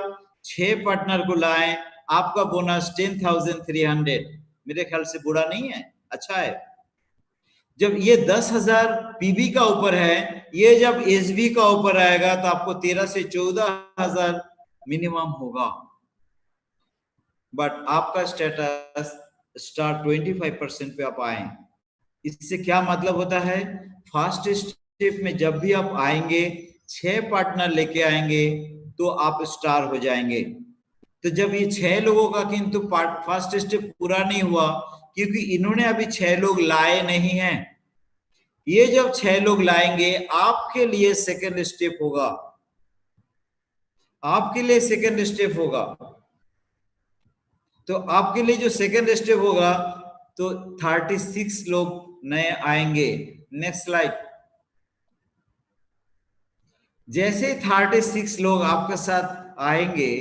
6 पार्टनर को लाए, आपका बोनस 10,300, मेरे ख्याल से बुरा नहीं है, अच्छा है। जब ये 10,000 पीबी का ऊपर है, ये जब एसबी का ऊपर आएगा तो आपको 13 से 14,000 मिनिमम होगा। बट आपका स्टेटस स्टार 25% पे आप आए, इससे क्या मतलब होता है, फर्स्ट स्टेप में जब भी आप आएंगे 6 पार्टनर लेके आएंगे तो आप स्टार हो जाएंगे। तो जब ये 6 लोगों का किंतु फर्स्ट स्टेप पूरा नहीं हुआ, क्योंकि इन्होंने अभी 6 लोग लाए नहीं हैं, ये जब 6 लोग लाएंगे आपके लिए सेकंड स्टेप होगा, आपके लिए सेकंड स्टेप होगा। तो आपके लिए जो सेकंड स्टेप होगा तो 36 लोग नए आएंगे। Next slide. जैसे 36 लोग आपके साथ आएंगे,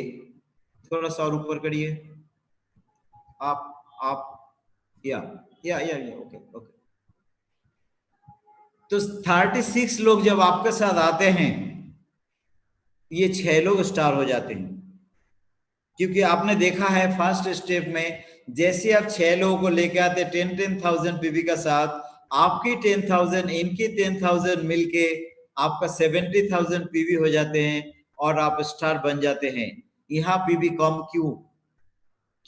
थोड़ा सा और ऊपर करिए आप या ओके ओके। तो 36 लोग जब आपके साथ आते हैं, ये 6 लोग स्टार हो जाते हैं, क्योंकि आपने देखा है फर्स्ट स्टेप में जैसे आप 6 लोगों को लेके आते 10,000 पीवी का साथ, आपकी 10,000 इनकी 10,000 मिलके आपका 70,000 पीवी हो जाते हैं और आप स्टार बन जाते हैं। यहाँ पीवी कम क्यों,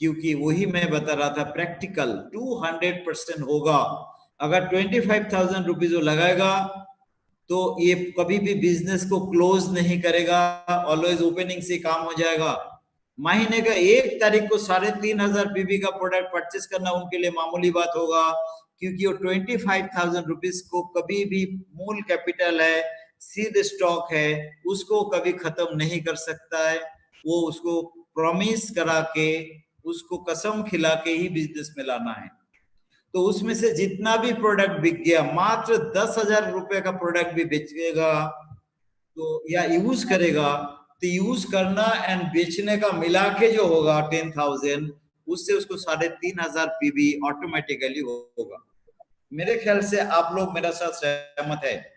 क्योंकि वही मैं बता रहा था, प्रैक्टिकल 200% होगा। अगर 25,000 रुपीज वो लगाएगा तो ये कभी भी बिजनेस को क्लोज नहीं करेगा, ऑलवेज ओपनिंग से काम हो जाएगा। महीने का 1 तारीख को 3,500 पीवी का प्रोडक्ट परचेस करना उनके लिए मामूली बात होगा, क्योंकि वो 25,000 रुपीज को कभी भी मूल कैपिटल है, सीड स्टॉक है, उसको कभी खत्म नहीं कर सकता है। वो उसको प्रॉमिस करा के, उसको कसम खिला के ही बिजनेस में लाना है। तो उसमें से जितना भी प्रोडक्ट बिक गया, मात्र 10,000 रुपए का प्रोडक्ट भी बेचेगा तो या यूज करेगा, तो यूज करना एंड बेचने का मिला के जो होगा 10,000, उससे उसको 3,500 पीवी ऑटोमेटिकली होगा। मेरे ख्याल से आप लोग मेरा साथ सहमत है।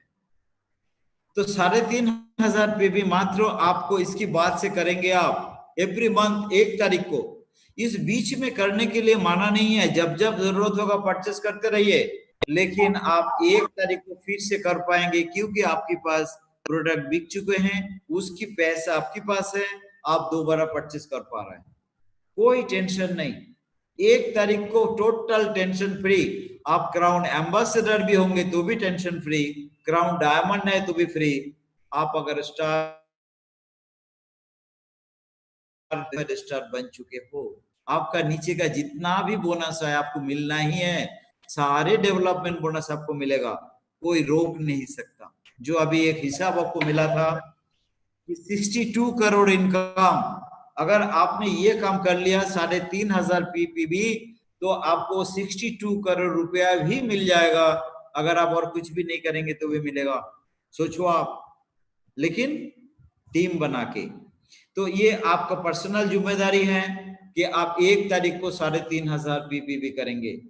तो 3,500 पे भी मात्र आपको इसकी बात से करेंगे आप एवरी मंथ 1 तारीख को। इस बीच में करने के लिए माना नहीं है, जब जब जरूरत होगा परचेस करते रहिए, लेकिन आप 1 तारीख को फिर से कर पाएंगे क्योंकि आपके पास प्रोडक्ट बिक चुके हैं, उसकी पैसा आपके पास है, आप दोबारा परचेस कर पा रहे हैं, कोई टेंशन नहीं। 1 तारीख को टोटल टेंशन फ्री। आप क्राउन एम्बेसडर भी होंगे तो भी टेंशन फ्री, क्राउन डायमंड है तो भी फ्री। आप अगर स्टार बन चुके हो, आपका नीचे का जितना भी बोनस है आपको मिलना ही है, सारे डेवलपमेंट बोनस आपको मिलेगा, कोई रोक नहीं सकता। जो अभी एक हिसाब आपको मिला था कि 62 करोड़ इनकम, अगर आपने ये काम कर लिया 3,500 पीपीबी, तो आपको 62 करोड़ रुपया भी मिल जाएगा। अगर आप और कुछ भी नहीं करेंगे तो भी मिलेगा, सोचो आप, लेकिन टीम बना के। तो ये आपका पर्सनल जिम्मेदारी है कि आप 1 तारीख को 3,500 पीपीबी करेंगे।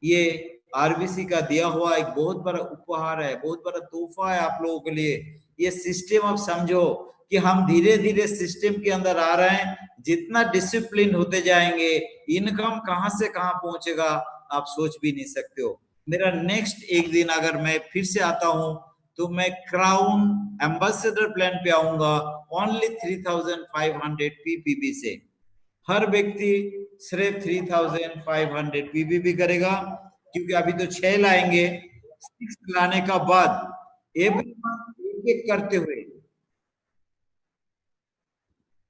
ये आरबीसी का दिया हुआ एक बहुत बड़ा उपहार है, बहुत बड़ा तोहफा है आप लोगों के लिए। ये सिस्टम आप समझो कि हम धीरे धीरे सिस्टम के अंदर आ रहे हैं, जितना डिसिप्लिन होते जाएंगे, इनकम कहां से कहां पहुंचेगा आप सोच भी नहीं सकते हो। मेरा नेक्स्ट एक दिन अगर मैं फिर से आता हूं तो मैं क्राउन एम्बेसडर प्लान पे आऊंगा, ओनली 3,500 पीपीबी से। हर व्यक्ति सिर्फ 3,500 पीपीबी करेगा, क्योंकि अभी तो 6 लाएंगे, 6 लाने का बाद एवरी मंथ एक एक करते हुए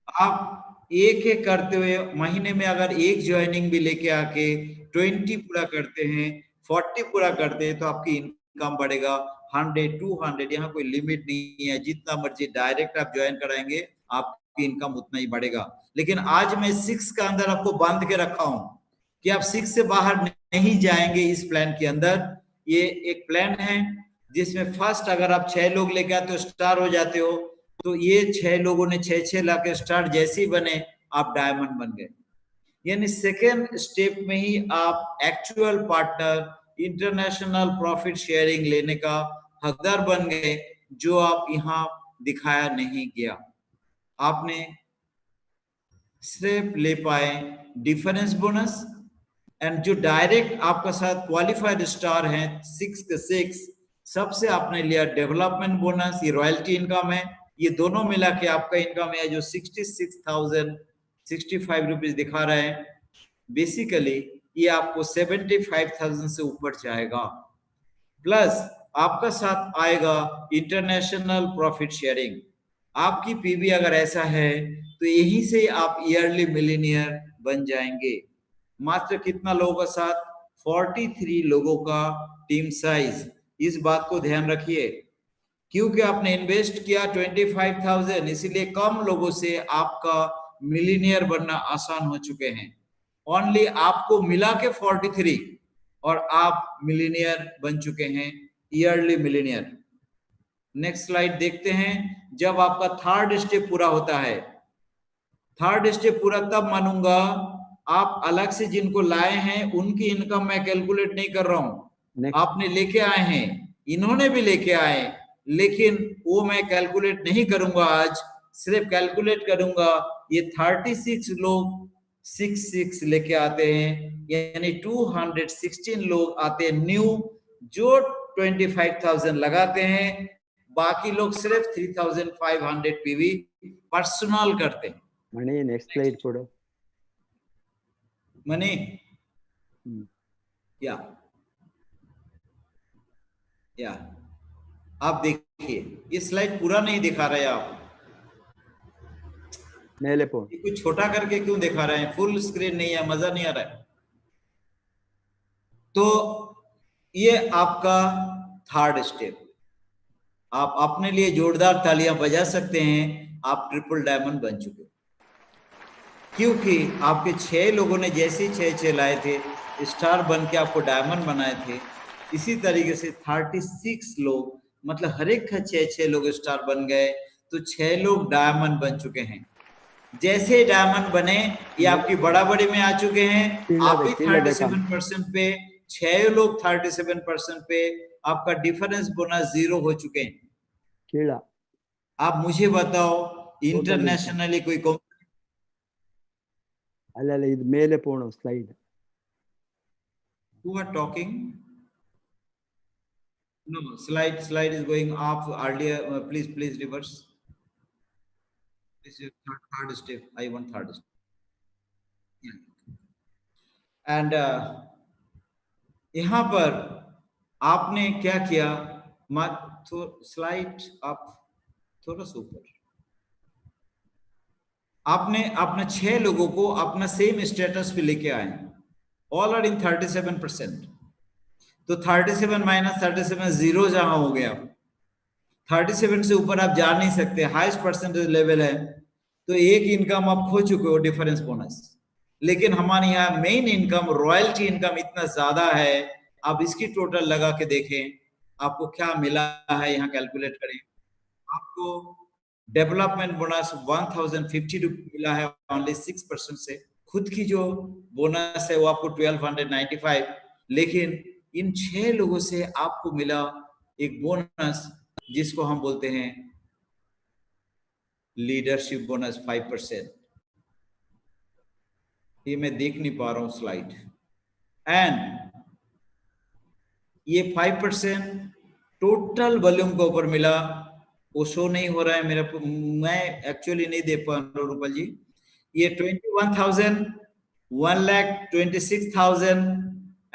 आप एक एक करते हुए महीने में अगर एक ज्वाइनिंग भी लेके आके 20 पूरा करते हैं, 40 पूरा करते हैं, तो आपकी इनकम बढ़ेगा 100, 200, यहाँ कोई लिमिट नहीं है। जितना मर्जी डायरेक्ट आप ज्वाइन कराएंगे आपकी इनकम उतना ही बढ़ेगा। लेकिन आज मैं 6 का अंदर आपको बांध के रखा हूं कि आप 6 से बाहर नहीं जाएंगे इस प्लान के अंदर। ये एक प्लान है जिसमें फर्स्ट अगर आप 6 लोग लेके आते हो, स्टार हो जाते हो, तो ये 6 लोगों ने 6 लाख स्टार जैसे ही बने आप डायमंड बन गए। यानी सेकेंड स्टेप में ही आप actual partner international profit sharing लेने का हकदार बन गए, जो आप यहाँ दिखाया नहीं गया। आपने सिर्फ ले पाए डिफरेंस बोनस, एंड जो डायरेक्ट आपका साथ क्वालिफाइड स्टार हैं 6 के 6, सबसे आपने लिया डेवलपमेंट बोनस, ये रॉयल्टी इनकम है। ये दोनों मिला के आपका इनकम है जो 66,065 रुपीज दिखा रहे हैं। बेसिकली ये आपको 75,000 से ऊपर जाएगा, प्लस आपका साथ आएगा इंटरनेशनल प्रॉफिट शेयरिंग। आपकी पीवी अगर ऐसा है तो यहीं से आप ईयरली मिलीनियर बन जाएंगे। मात्र कितना लोगों का साथ? 43 लोगों का टीम साइज। इस बात को ध्यान रखिए, क्योंकि आपने इन्वेस्ट किया 25,000, इसीलिए कम लोगों से आपका मिलीनियर बनना आसान हो चुके हैं। ओनली आपको मिला के 43 और आप मिलीनियर बन चुके हैं, ईयरली मिलीनियर। नेक्स्ट स्लाइड देखते हैं। जब आपका थर्ड स्टेप पूरा होता है, थर्ड स्टेप पूरा तब मानूंगा आप अलग से जिनको लाए हैं उनकी इनकम मैं कैलकुलेट नहीं कर रहा हूं। आपने लेके आए हैं, इन्होंने भी लेके आए, लेकिन वो मैं कैलकुलेट नहीं करूंगा आज, सिर्फ कैलकुलेट करूंगा ये 36 लोग 6 लेके आते हैं, यानी 216 लोग आते हैं न्यू, जो 25,000 लगाते हैं। बाकी लोग सिर्फ 3,500 पीवी पर्सनल करते हैं। मणि नेक्स्ट स्लाइड ಕೊಡು मनी या आप देखिए, ये स्लाइड पूरा नहीं दिखा रहे आप, मेले पो कुछ छोटा करके क्यों दिखा रहे हैं? फुल स्क्रीन नहीं है, मजा नहीं आ रहा है। तो ये आपका थर्ड स्टेप। आप अपने लिए जोरदार तालियां बजा सकते हैं, आप ट्रिपल डायमंड बन चुके, क्योंकि आपके 6 लोगों ने जैसे 6 लाए थे, स्टार बन के आपको डायमंड बनाए थे, इसी तरीके से 36 लोग, मतलब हर एक का 6 लोग स्टार बन गए, तो 6 लोग डायमंड बन चुके हैं। जैसे डायमंड बने ये आपकी बड़ा बड़ी में आ चुके हैं, आप भी 37% पे 6 लोग 37% पे, आपका डिफरेंस बोनस 0 हो चुके हैं। कीड़ा आप मुझे बताओ Total इंटरनेशनली कोई ಅಲ್ಲ ಇದು ಮೇಲೆ போணும் slide who are talking? No, slide is going up earlier. Please reverse. This is third step. I want third step. Yeah. And यहाँ पर आपने क्या किया? स्लाइड आप थोड़ा सा ऊपर। आपने अपने 6 लोगों को अपना सेम स्टेटस पे लेके आए, ऑल आर इन 37%। तो 37 माइनस 37 0 जहां हो गया, 37 से ऊपर आप जा नहीं सकते, हाईएस्ट परसेंटेज लेवल है, तो एक इनकम आप खो चुके हो, डिफरेंस बोनस। लेकिन हमारे यहाँ मेन इनकम, रॉयल्टी इनकम इतना ज्यादा है, आप इसकी टोटल लगा के देखें आपको क्या मिला है, यहाँ कैलकुलेट करें। आपको डेवलपमेंट बोनस 1050 रुपये मिला है ओनली 6% से। खुद की जो बोनस है वो आपको 1295, लेकिन इन 6 लोगों से आपको मिला एक बोनस जिसको हम बोलते हैं लीडरशिप बोनस 5%। ये मैं देख नहीं पा रहा हूं स्लाइड। एंड ये 5% टोटल वॉल्यूम के ऊपर मिला, वो शो नहीं हो रहा है मेरा, मैं एक्चुअली नहीं दे पा रहा हूं रूपल जी। ये 21,000, 1,26,000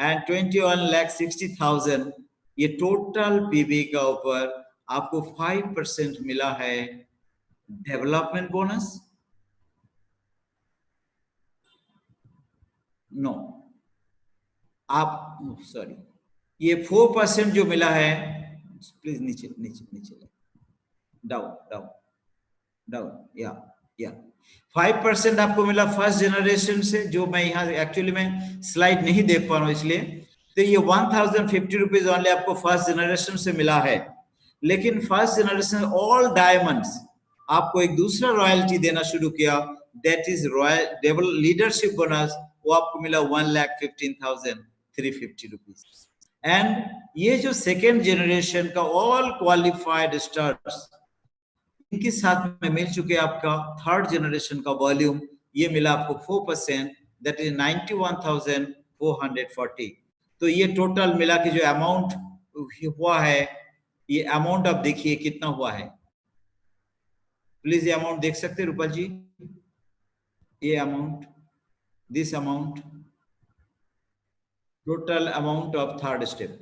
एंड 21,60,000, ये टोटल पीबी का ऊपर आपको 5% मिला है डेवलपमेंट बोनस। नो, आप सॉरी, ये 4% जो मिला है, प्लीज नीचे नीचे नीचे, डाउन डाउन डाउन, या 5% आपको मिला फर्स्ट जनरेशन से, जो मैं यहाँ एक्चुअली में स्लाइड नहीं देख पा रहा हूँ इसलिए। तो ये 1050 रुपीज ओनली आपको फर्स्ट जनरेशन से मिला है। लेकिन फर्स्ट जनरेशन ऑल डायमंड्स आपको एक दूसरा रॉयल्टी देना शुरू किया, that is royal devil leadership bonus, वो आपको मिला 1,15,350 रुपीज। एंड ये जो सेकेंड जनरेशन का ऑल क्वालिफाइड स्टार्स, इनके साथ में मिल चुके आपका थर्ड जनरेशन का वॉल्यूम, ये मिला आपको 4%, दैट इज 91,440। तो ये टोटल मिला के जो अमाउंट हुआ है, ये अमाउंट आप देखिए कितना हुआ है। प्लीज ये अमाउंट देख सकते हैं रूपल जी, ये amount, this amount, total amount of third step.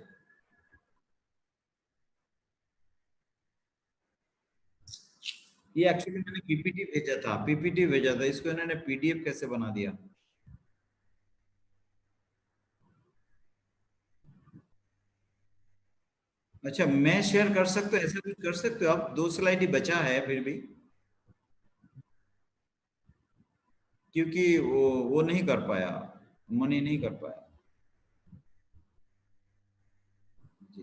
ये एक्चुअली मैंने पीपीटी भेजा था, इसको इन्होंने पीडीएफ कैसे बना दिया? अच्छा, मैं शेयर कर सकता हूँ, ऐसा कुछ कर सकते हो आप? 2 स्लाइड ही बचा है फिर भी, क्योंकि वो नहीं कर पाया, मनी नहीं कर पाया जी।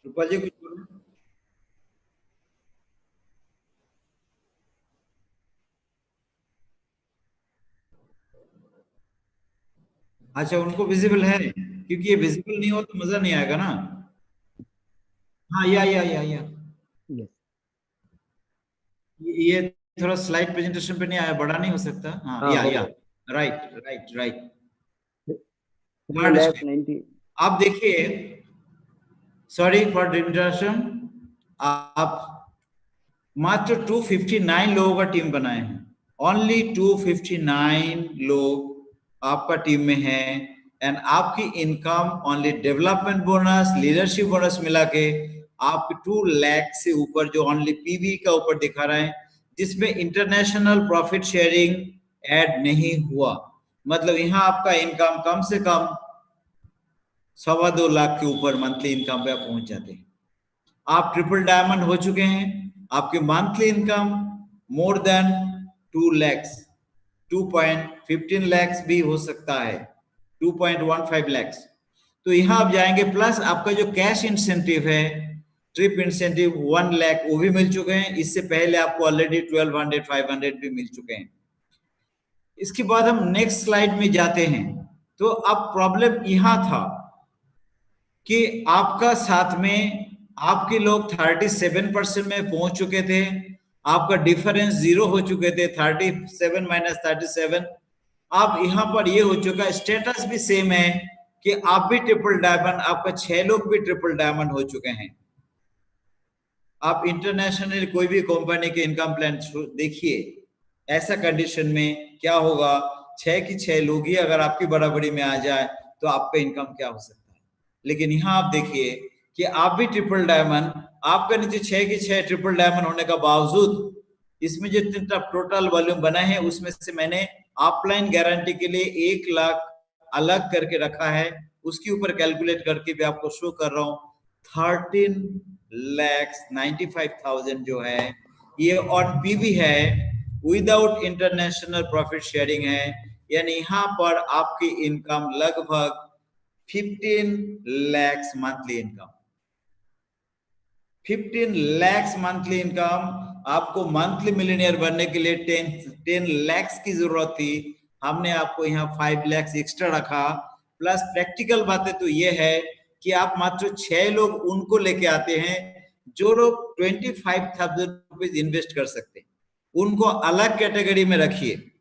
रूपा जी कुछ बोलो। अच्छा, उनको विजिबल है, क्योंकि ये विजिबल नहीं हो तो मजा नहीं आएगा ना। हाँ, या यस। ये थोड़ा स्लाइड प्रेजेंटेशन पे नहीं आया, बड़ा नहीं हो सकता? हाँ, हाँ, या होगा। Right right right. 3,90,000। आप देखिए, सॉरी फॉर इंटरप्शन, आप मात्र 259 लोगों का टीम बनाए हैं। ओनली 259 लोग आपका टीम में हैं, एंड आपकी income only development bonus, leadership bonus मिला के आपके 2 लाख से ऊपर, जो ओनली पीवी का ऊपर दिखा रहे हैं, जिसमें इंटरनेशनल प्रॉफिट शेयरिंग ऐड नहीं हुआ। मतलब यहाँ आपका इनकम कम से कम 2.25 लाख के ऊपर मंथली इनकम पे आप पहुंच जाते हैं। आप ट्रिपल डायमंड हो चुके हैं। आपके monthly income more than 2 lakhs, 2.15 lakhs भी हो सकता है, 2.15 लैक्स। तो यहां आप जाएंगे, प्लस आपका जो कैश इंसेंटिव है, ट्रिप इंसेंटिव 1 लाख, वो भी मिल चुके हैं। इससे पहले आपको ऑलरेडी 1200 500 भी मिल चुके हैं। इसके बाद हम नेक्स्ट स्लाइड में जाते हैं। तो अब प्रॉब्लम यहां था कि आपका साथ में आपके लोग 37% में पहुंच चुके थे, आपका डिफरेंस 0 हो चुके थे, 37 माइनस 37। अब यहां पर ये हो चुका, स्टेटस भी सेम है कि आप भी ट्रिपल डायमंड, आपका 6 लोग भी ट्रिपल डायमंड हो चुके हैं। आप इंटरनेशनल कोई भी कंपनी के इनकम प्लान देखिए, ऐसा कंडीशन में क्या होगा, 6 की 6 लोग ही अगर आपकी बराबरी में आ जाए तो आपका इनकम क्या हो सकता है। लेकिन यहां आप देखिए कि आप भी ट्रिपल डायमंड, आपका नीचे 6 की 6 ट्रिपल डायमंड होने का बावजूद, इसमें जो टोटल वॉल्यूम बना है उसमें से मैंने ऑफलाइन गारंटी के लिए 1 लाख अलग करके रखा है, उसके ऊपर कैलकुलेट करके भी आपको शो कर रहा हूं। 13,95,000 जो है ये ऑन पीवी है, विदाउट इंटरनेशनल प्रॉफिट शेयरिंग है। यानी यहां पर आपकी इनकम लगभग 15 lakhs monthly income, 15 lakhs monthly income. आपको मंथली मिलियनियर बनने के लिए 10 lakhs की जरूरत थी, हमने आपको यहाँ 5 lakhs एक्स्ट्रा रखा। प्लस प्रैक्टिकल बातें तो ये है कि आप मात्र 6 लोग उनको लेके आते हैं जो लोग 25,000 रुपीज इन्वेस्ट कर सकते हैं, उनको अलग कैटेगरी में रखिए,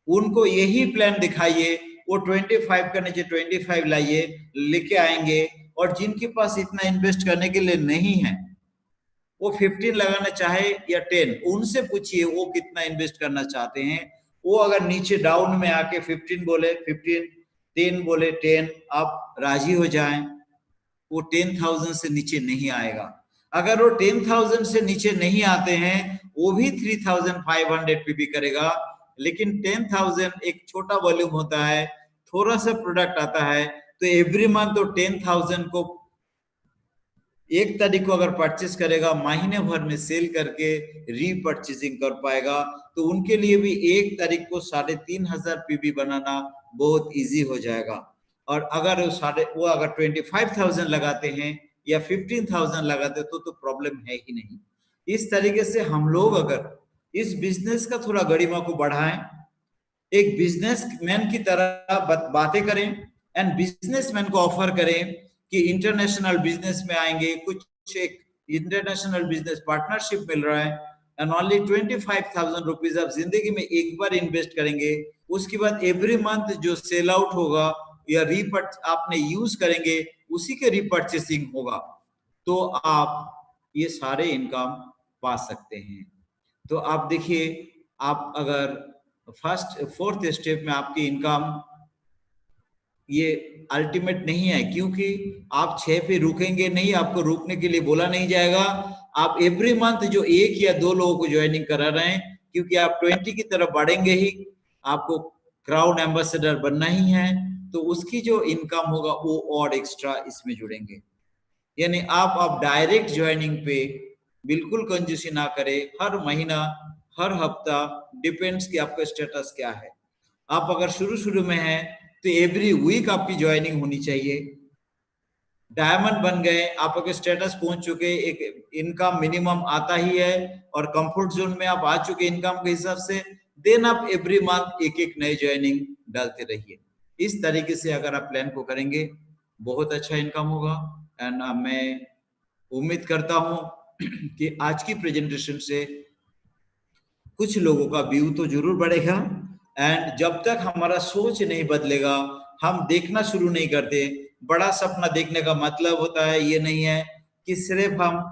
उनको यही प्लान दिखाइए, वो 25 का नीचे 25 लाइए, लेके आएंगे। और जिनके पास इतना इन्वेस्ट करने के लिए नहीं है, वो 15 लगाना चाहे या 10, उनसे पूछिए वो कितना इन्वेस्ट करना चाहते हैं। वो अगर नीचे डाउन में आके 15 बोले 15, 10 बोले 10, आप राजी हो जाएं, वो 10,000 से नीचे नहीं आएगा। अगर वो 10,000 से नीचे नहीं आते हैं, वो भी 3,500 पे भी करेगा। लेकिन 10,000 एक छोटा वॉल्यूम होता है, थोड़ा सा प्रोडक्ट आता है, तो एवरी मंथ तो 10,000 को 1 तारीख को अगर परचेस करेगा, महीने भर में सेल करके रीपरचेसिंग कर पाएगा। तो उनके लिए भी 1 तारीख को 3,500 पीवी बनाना बहुत इजी हो जाएगा। और अगर वो अगर 25,000 लगाते हैं या 15,000 लगाते तो प्रॉब्लम है ही नहीं। इस तरीके से हम लोग अगर इस बिजनेस का थोड़ा गरिमा को बढ़ाएं, एक बिजनेसमैन की तरह बातें करें, एंड बिजनेसमैन को ऑफर करें कि इंटरनेशनल बिजनेस में आएंगे, कुछ एक इंटरनेशनल बिजनेस पार्टनरशिप मिल रहा है, एंड ओनली 25,000 रुपीज आप जिंदगी में एक बार इन्वेस्ट करेंगे, उसके बाद एवरी मंथ जो सेल आउट होगा या आपने यूज करेंगे, उसी के रीपर्चेसिंग होगा, तो आप ये सारे इनकम पा सकते हैं। तो आप देखिए, आप अगर फर्स्ट 4th स्टेप में आपकी इनकम ये अल्टीमेट नहीं है, क्योंकि आप 6 पे रुकेंगे नहीं, आपको रुकने के लिए बोला नहीं जाएगा। आप एवरी मंथ जो 1 या 2 लोगों को ज्वाइनिंग करा रहे हैं, क्योंकि आप 20 की तरफ बढ़ेंगे ही, आपको क्राउड एम्बेसडर बनना ही है, तो उसकी जो इनकम होगा वो और एक्स्ट्रा इसमें जुड़ेंगे। यानी आप डायरेक्ट ज्वाइनिंग पे बिल्कुल कंजूसी ना करें, हर महीना हर हफ्ता डिपेंड्स कि आपका स्टेटस क्या है। आप अगर शुरू में हैं तो एवरी वीक आपकी ज्वाइनिंग होनी चाहिए। डायमंड बन गए, आप अगर स्टेटस पहुंच चुके, एक इनकम मिनिमम आता ही है और कंफर्ट जोन में आप आ चुके इनकम के हिसाब से, देन आप एवरी मंथ एक नई ज्वाइनिंग डालते रहिए। इस तरीके से अगर आप प्लान को करेंगे बहुत अच्छा इनकम होगा। एंड मैं उम्मीद करता हूं कि आज की प्रेजेंटेशन से कुछ लोगों का व्यू तो जरूर बढ़ेगा। एंड जब तक हमारा सोच नहीं बदलेगा, हम देखना शुरू नहीं करते, बड़ा सपना देखने का मतलब होता है ये नहीं है कि सिर्फ हम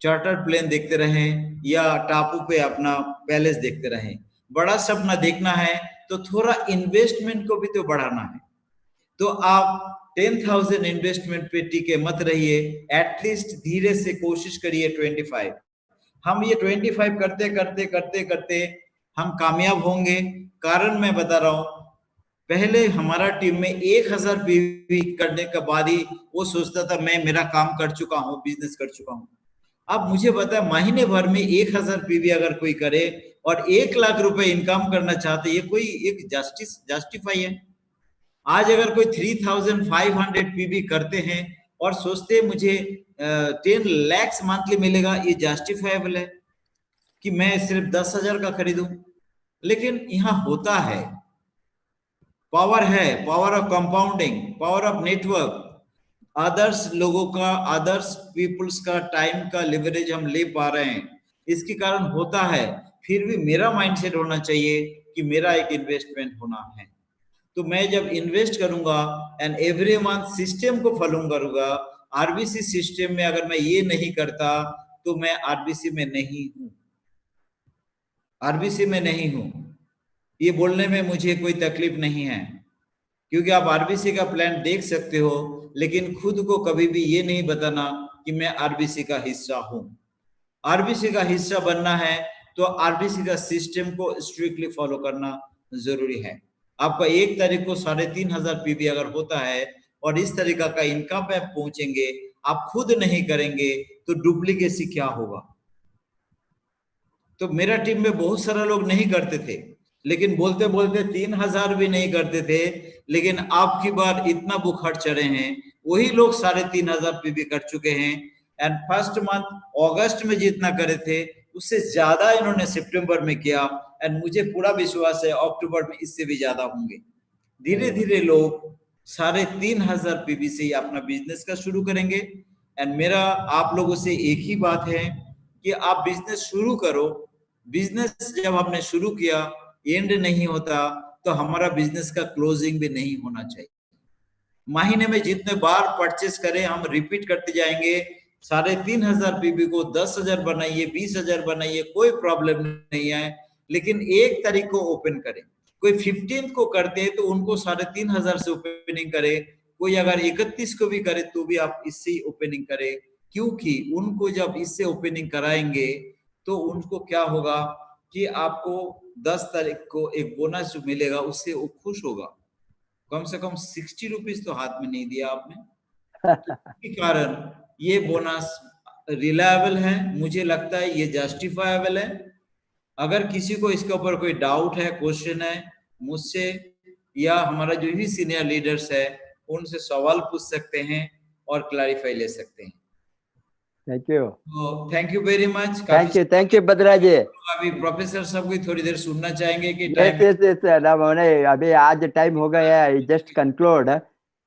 चार्टर प्लेन देखते रहें या टापू पे अपना पैलेस देखते रहें। बड़ा सपना देखना है तो थोड़ा इन्वेस्टमेंट को भी तो बढ़ाना है। तो आप 10,000 इन्वेस्टमेंट पे टिके मत रहिए, एटलीस्ट धीरे से कोशिश करिए 25। हम ये 25 करते करते करते करते हम कामयाब होंगे। कारण मैं बता रहा हूं, पहले हमारा टीम में 1000 पीवी करने के बाद ही वो सोचता था मैं मेरा काम कर चुका हूं, बिजनेस कर चुका हूं। अब मुझे पता है महीने भर में 1000 पीवी अगर कोई करे और 1 लाख रुपए इनकम करना चाहते, ये कोई एक जस्टिफाई है। आज अगर कोई 3500 पीवी करते हैं और सोचते हैं मुझे 10 लाख मंथली मिलेगा, ये जस्टिफाइबल है कि मैं सिर्फ 10,000 का खरीदूं। लेकिन यहाँ होता है, पावर है, power of compounding, power of network, others लोगों का, अदर्स पीपुल्स का टाइम का लिवरेज हम ले पा रहे हैं, इसके कारण होता है। फिर भी मेरा माइंडसेट होना चाहिए कि मेरा एक इन्वेस्टमेंट होना है। तो मैं जब इन्वेस्ट करूंगा एंड एवरी मंथ सिस्टम को फॉलो करूंगा, आरबीसी सिस्टम में अगर मैं ये नहीं करता तो मैं आरबीसी में नहीं हूं, आरबीसी में नहीं हूं। ये बोलने में मुझे कोई तकलीफ नहीं है, क्योंकि आप आरबीसी का प्लान देख सकते हो, लेकिन खुद को कभी भी ये नहीं बताना कि मैं आरबीसी का हिस्सा हूं। आरबीसी का हिस्सा बनना है तो आरबीसी का सिस्टम को स्ट्रिक्टली फॉलो करना जरूरी है। आपका 1 तारीख को 3,500 पीवी अगर होता है और इस तरीका का इनकम पे पहुंचेंगे, आप खुद नहीं करेंगे तो डुप्लीकेसी क्या होगा। तो मेरा टीम में बहुत सारा लोग नहीं करते थे, लेकिन बोलते बोलते 3,000 भी नहीं करते थे, लेकिन आपकी बार इतना बुखार चढ़े हैं, वही लोग 3,500 पीवी कर चुके हैं। एंड फर्स्ट मंथ अगस्त में जितना करे थे उससे ज्यादा इन्होंने सितंबर में किया। एंड मुझे पूरा विश्वास है अक्टूबर में इससे भी ज्यादा होंगे। धीरे धीरे लोग 3,500 पीवी से ही अपना बिजनेस का शुरू करेंगे। एंड मेरा आप लोगों से एक ही बात है कि आप बिजनेस शुरू करो। बिजनेस जब हमने शुरू किया, एंड नहीं होता तो हमारा बिजनेस का क्लोजिंग भी नहीं होना चाहिए। महीने में जितने बार परचेस करें हम रिपीट करते जाएंगे। 3,500 पीवी को 10,000 बनाइए, 20,000 बनाइए, कोई प्रॉब्लम नहीं है, लेकिन 1 तारीख को ओपन करें। कोई 15 को करते हैं तो उनको 3,500 से ओपनिंग करे, कोई अगर 31 को भी करे तो भी आप इससे ही ओपनिंग करें, क्योंकि उनको जब इससे ओपनिंग कराएंगे तो उनको क्या होगा कि आपको 10 तारीख को एक बोनस जो मिलेगा उससे वो खुश होगा। कम से कम 60 रुपीज तो हाथ में नहीं दिया आपने। के कारण ये बोनस रिलायबल है, मुझे लगता है ये जस्टिफाइबल है। अगर किसी को इसके ऊपर कोई डाउट है, क्वेश्चन है, मुझसे या हमारा जो भी सीनियर लीडर्स है उनसे सवाल पूछ सकते हैं और क्लैरिफाई ले सकते हैं। थैंक यू, तो thank you very much. Thank you Badra ji. अभी प्रोफेसर साहब की थोड़ी देर सुनना चाहेंगे कि यस यस यस, अभी आज टाइम हो गया है, जस्ट कंक्लूड।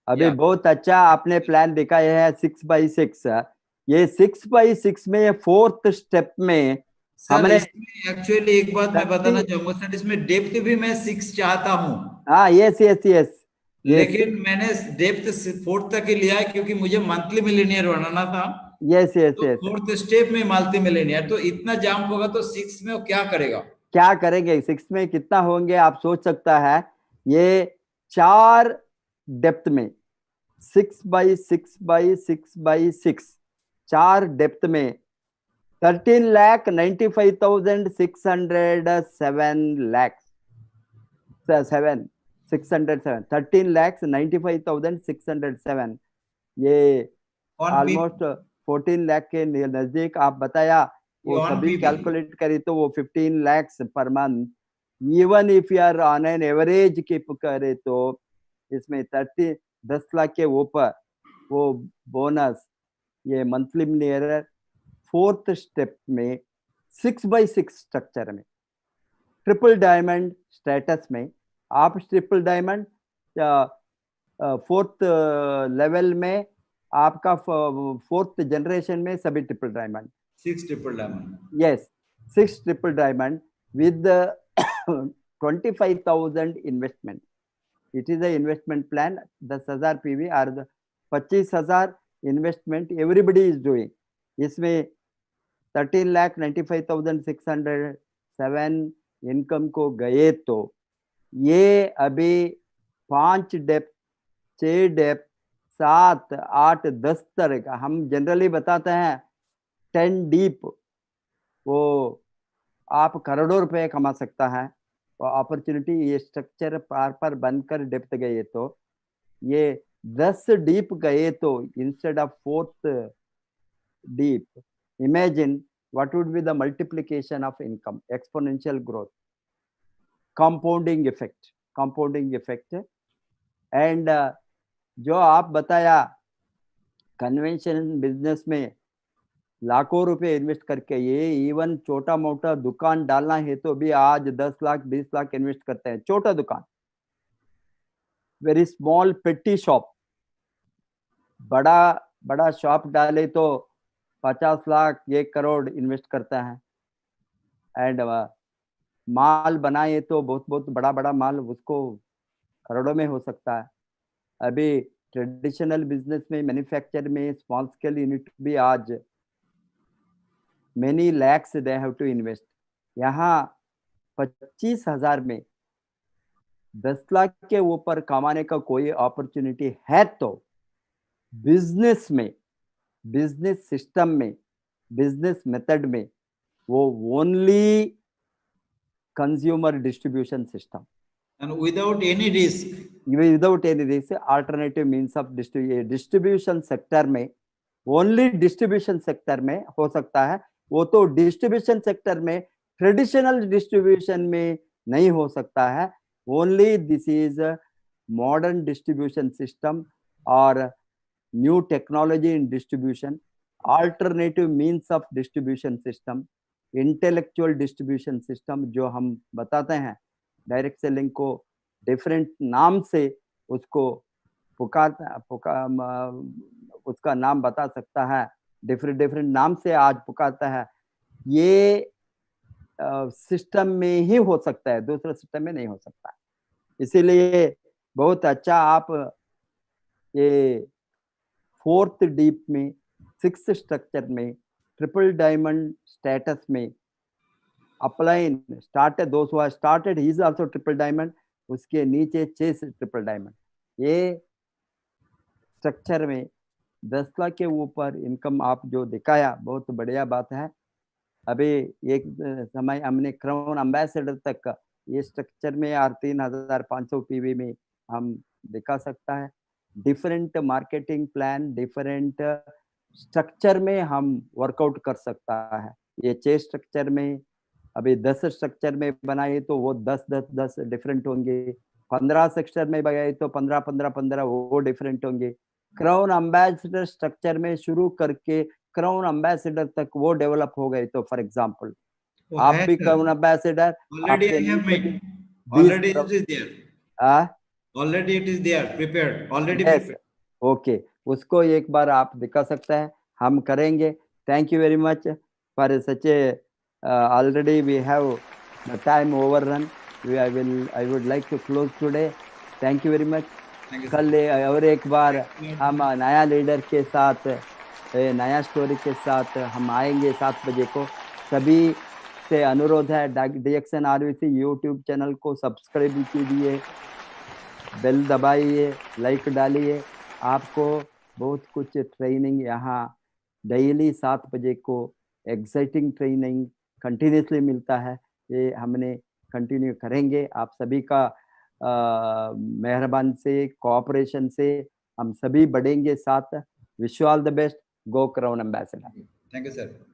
अभी या बहुत अच्छा आपने प्लान दिखाया है 6x6। ये 6x6 में, ये 4th स्टेप में सर हमने इसमें एक्चुअली एक बात मैं 30, बताना चाहूंगा सर, इसमें डेप्थ भी मैं 6 चाहता हूँ, हाँ यस यस यस, ये लेकिन मैंने डेप्थ 4th तक ही लिया है क्योंकि मुझे मंथली मिलेनियर बनाना था। यस यस तो यस, 4th स्टेप में मल्टी मिलेनियर, तो इतना जाम होगा तो 6 में वो क्या करेगा। क्या करेंगे 6 में, कितना होंगे आप सोच सकता है। ये 4 डेप्थ में, 6x6x6, 4 डेप्थ में 13,95,607 lakhs, 607, 13,95,607, ये ऑन पी ऑलमोस्ट 14 लाख के नजदीक आप बताया। वो ऑन सभी पीपी कैलकुलेट करी तो वो 15 lakhs पर month. Even if you are on an average keep करे तो इसमें 10 लाख के ऊपर वो बोनस, ये मंथली मिलियनर 4th स्टेप में 6x6 स्ट्रक्चर में, ट्रिपल डायमंड स्टेटस में आप ट्रिपल डायमंड फोर्थ लेवल में, आपका फोर्थ जनरेशन में सभी triple diamond, 6 triple diamond. yes, 6 triple diamond with 25,000 investment. It is a investment plan. 10,000 PV or the 25,000 investment everybody is doing. इसमें 13,95,607 income को गए तो ये अभी 5 डेप्थ, 6 डेप्थ, 7, 8, 10 तरह का, हम जनरली बताते हैं 10 डीप, वो आप करोड़ों रुपए कमा सकता है। और अपॉर्चुनिटी ये स्ट्रक्चर पार पर बनकर डेप्थ गए तो ये 10 डीप गए तो instead of 4th deep, imagine what would be the multiplication of income, exponential growth, compounding effect. And जो आप बताया कन्वेंशन बिजनेस में लाखों रुपए इन्वेस्ट करके, ये इवन छोटा मोटा दुकान डालना है तो भी आज 10 लाख 20 लाख इन्वेस्ट करते हैं, छोटा दुकान, वेरी स्मॉल पेटी शॉप। बड़ा शॉप डाले तो 50 लाख 1 करोड़ इन्वेस्ट करता है। एंड माल बनाए तो बहुत बड़ा माल उसको करोड़ों में हो सकता है। अभी ट्रेडिशनल बिजनेस में, मैन्युफैक्चर में, स्मॉल स्केल यूनिट भी आज many lakhs they have to invest. यहाँ 25,000 में 10 लाख के ऊपर कमाने का कोई अपॉर्चुनिटी है तो बिजनेस में, बिजनेस सिस्टम में, बिजनेस मेथड में, वो only consumer distribution system And without any risk. Without any risk, alternative means of distribution sector में, ओनली डिस्ट्रीब्यूशन सेक्टर में हो सकता है। वो तो डिस्ट्रीब्यूशन सेक्टर में, ट्रेडिशनल डिस्ट्रीब्यूशन में नहीं हो सकता है। Only this is modern distribution system और new technology in distribution, alternative means of distribution system, intellectual distribution system, जो हम बताते हैं डायरेक्ट सेलिंग को डिफरेंट नाम से उसको उसका नाम बता सकता है, डिफरेंट नाम से आज पुकारता है। ये सिस्टम में ही हो सकता है, दूसरे सिस्टम में नहीं हो सकता। इसीलिए बहुत अच्छा आप ये 4th डीप में, 6th स्ट्रक्चर में, ट्रिपल डायमंड स्टेटस में upline started, those who started he is also triple diamond, उसके नीचे 6 ट्रिपल डायमंड। ये स्ट्रक्चर में 10 लाख के ऊपर इनकम आप जो दिखाया, बहुत बढ़िया बात है। अभी एक समय हमने क्राउन एम्बेसडर तक ये स्ट्रक्चर में और 3,500 पीवी में हम दिखा सकता है। Different marketing plan, different structure में हम वर्कआउट कर सकता है। ये 6 स्ट्रक्चर में, अभी 10 स्ट्रक्चर में बनाए तो वो 10 डिफरेंट होंगे, 15 सेक्टर में बनाए तो 15 वो डिफरेंट होंगे। क्राउन एम्बेसडर स्ट्रक्चर में शुरू करके क्राउन एम्बेसडर तक वो डेवलप हो गए तो फॉर एग्जांपल आप भी crown ambassador, already I have made, already it is there, already it is there prepared, already prepared. Okay, उसको एक बार आप दिखा सकता है, हम करेंगे। Thank you very much for such a already we have the time overrun. I would like to close today. Thank you very much. कल और एक बार हम नया लीडर के साथ, नया स्टोरी के साथ हम आएंगे 7 बजे को। सभी से अनुरोध है, DXN RVC यूट्यूब चैनल को सब्सक्राइब कीजिए, बेल दबाइए, लाइक डालिए। आपको बहुत कुछ ट्रेनिंग यहाँ डेली 7 बजे को एक्साइटिंग ट्रेनिंग कंटिन्यूसली मिलता है। ये हमने कंटिन्यू करेंगे। आप सभी का मेहरबान से, कोऑपरेशन से हम सभी बढ़ेंगे साथ। Wish you all the best. Go crown ambassador. Thank you sir.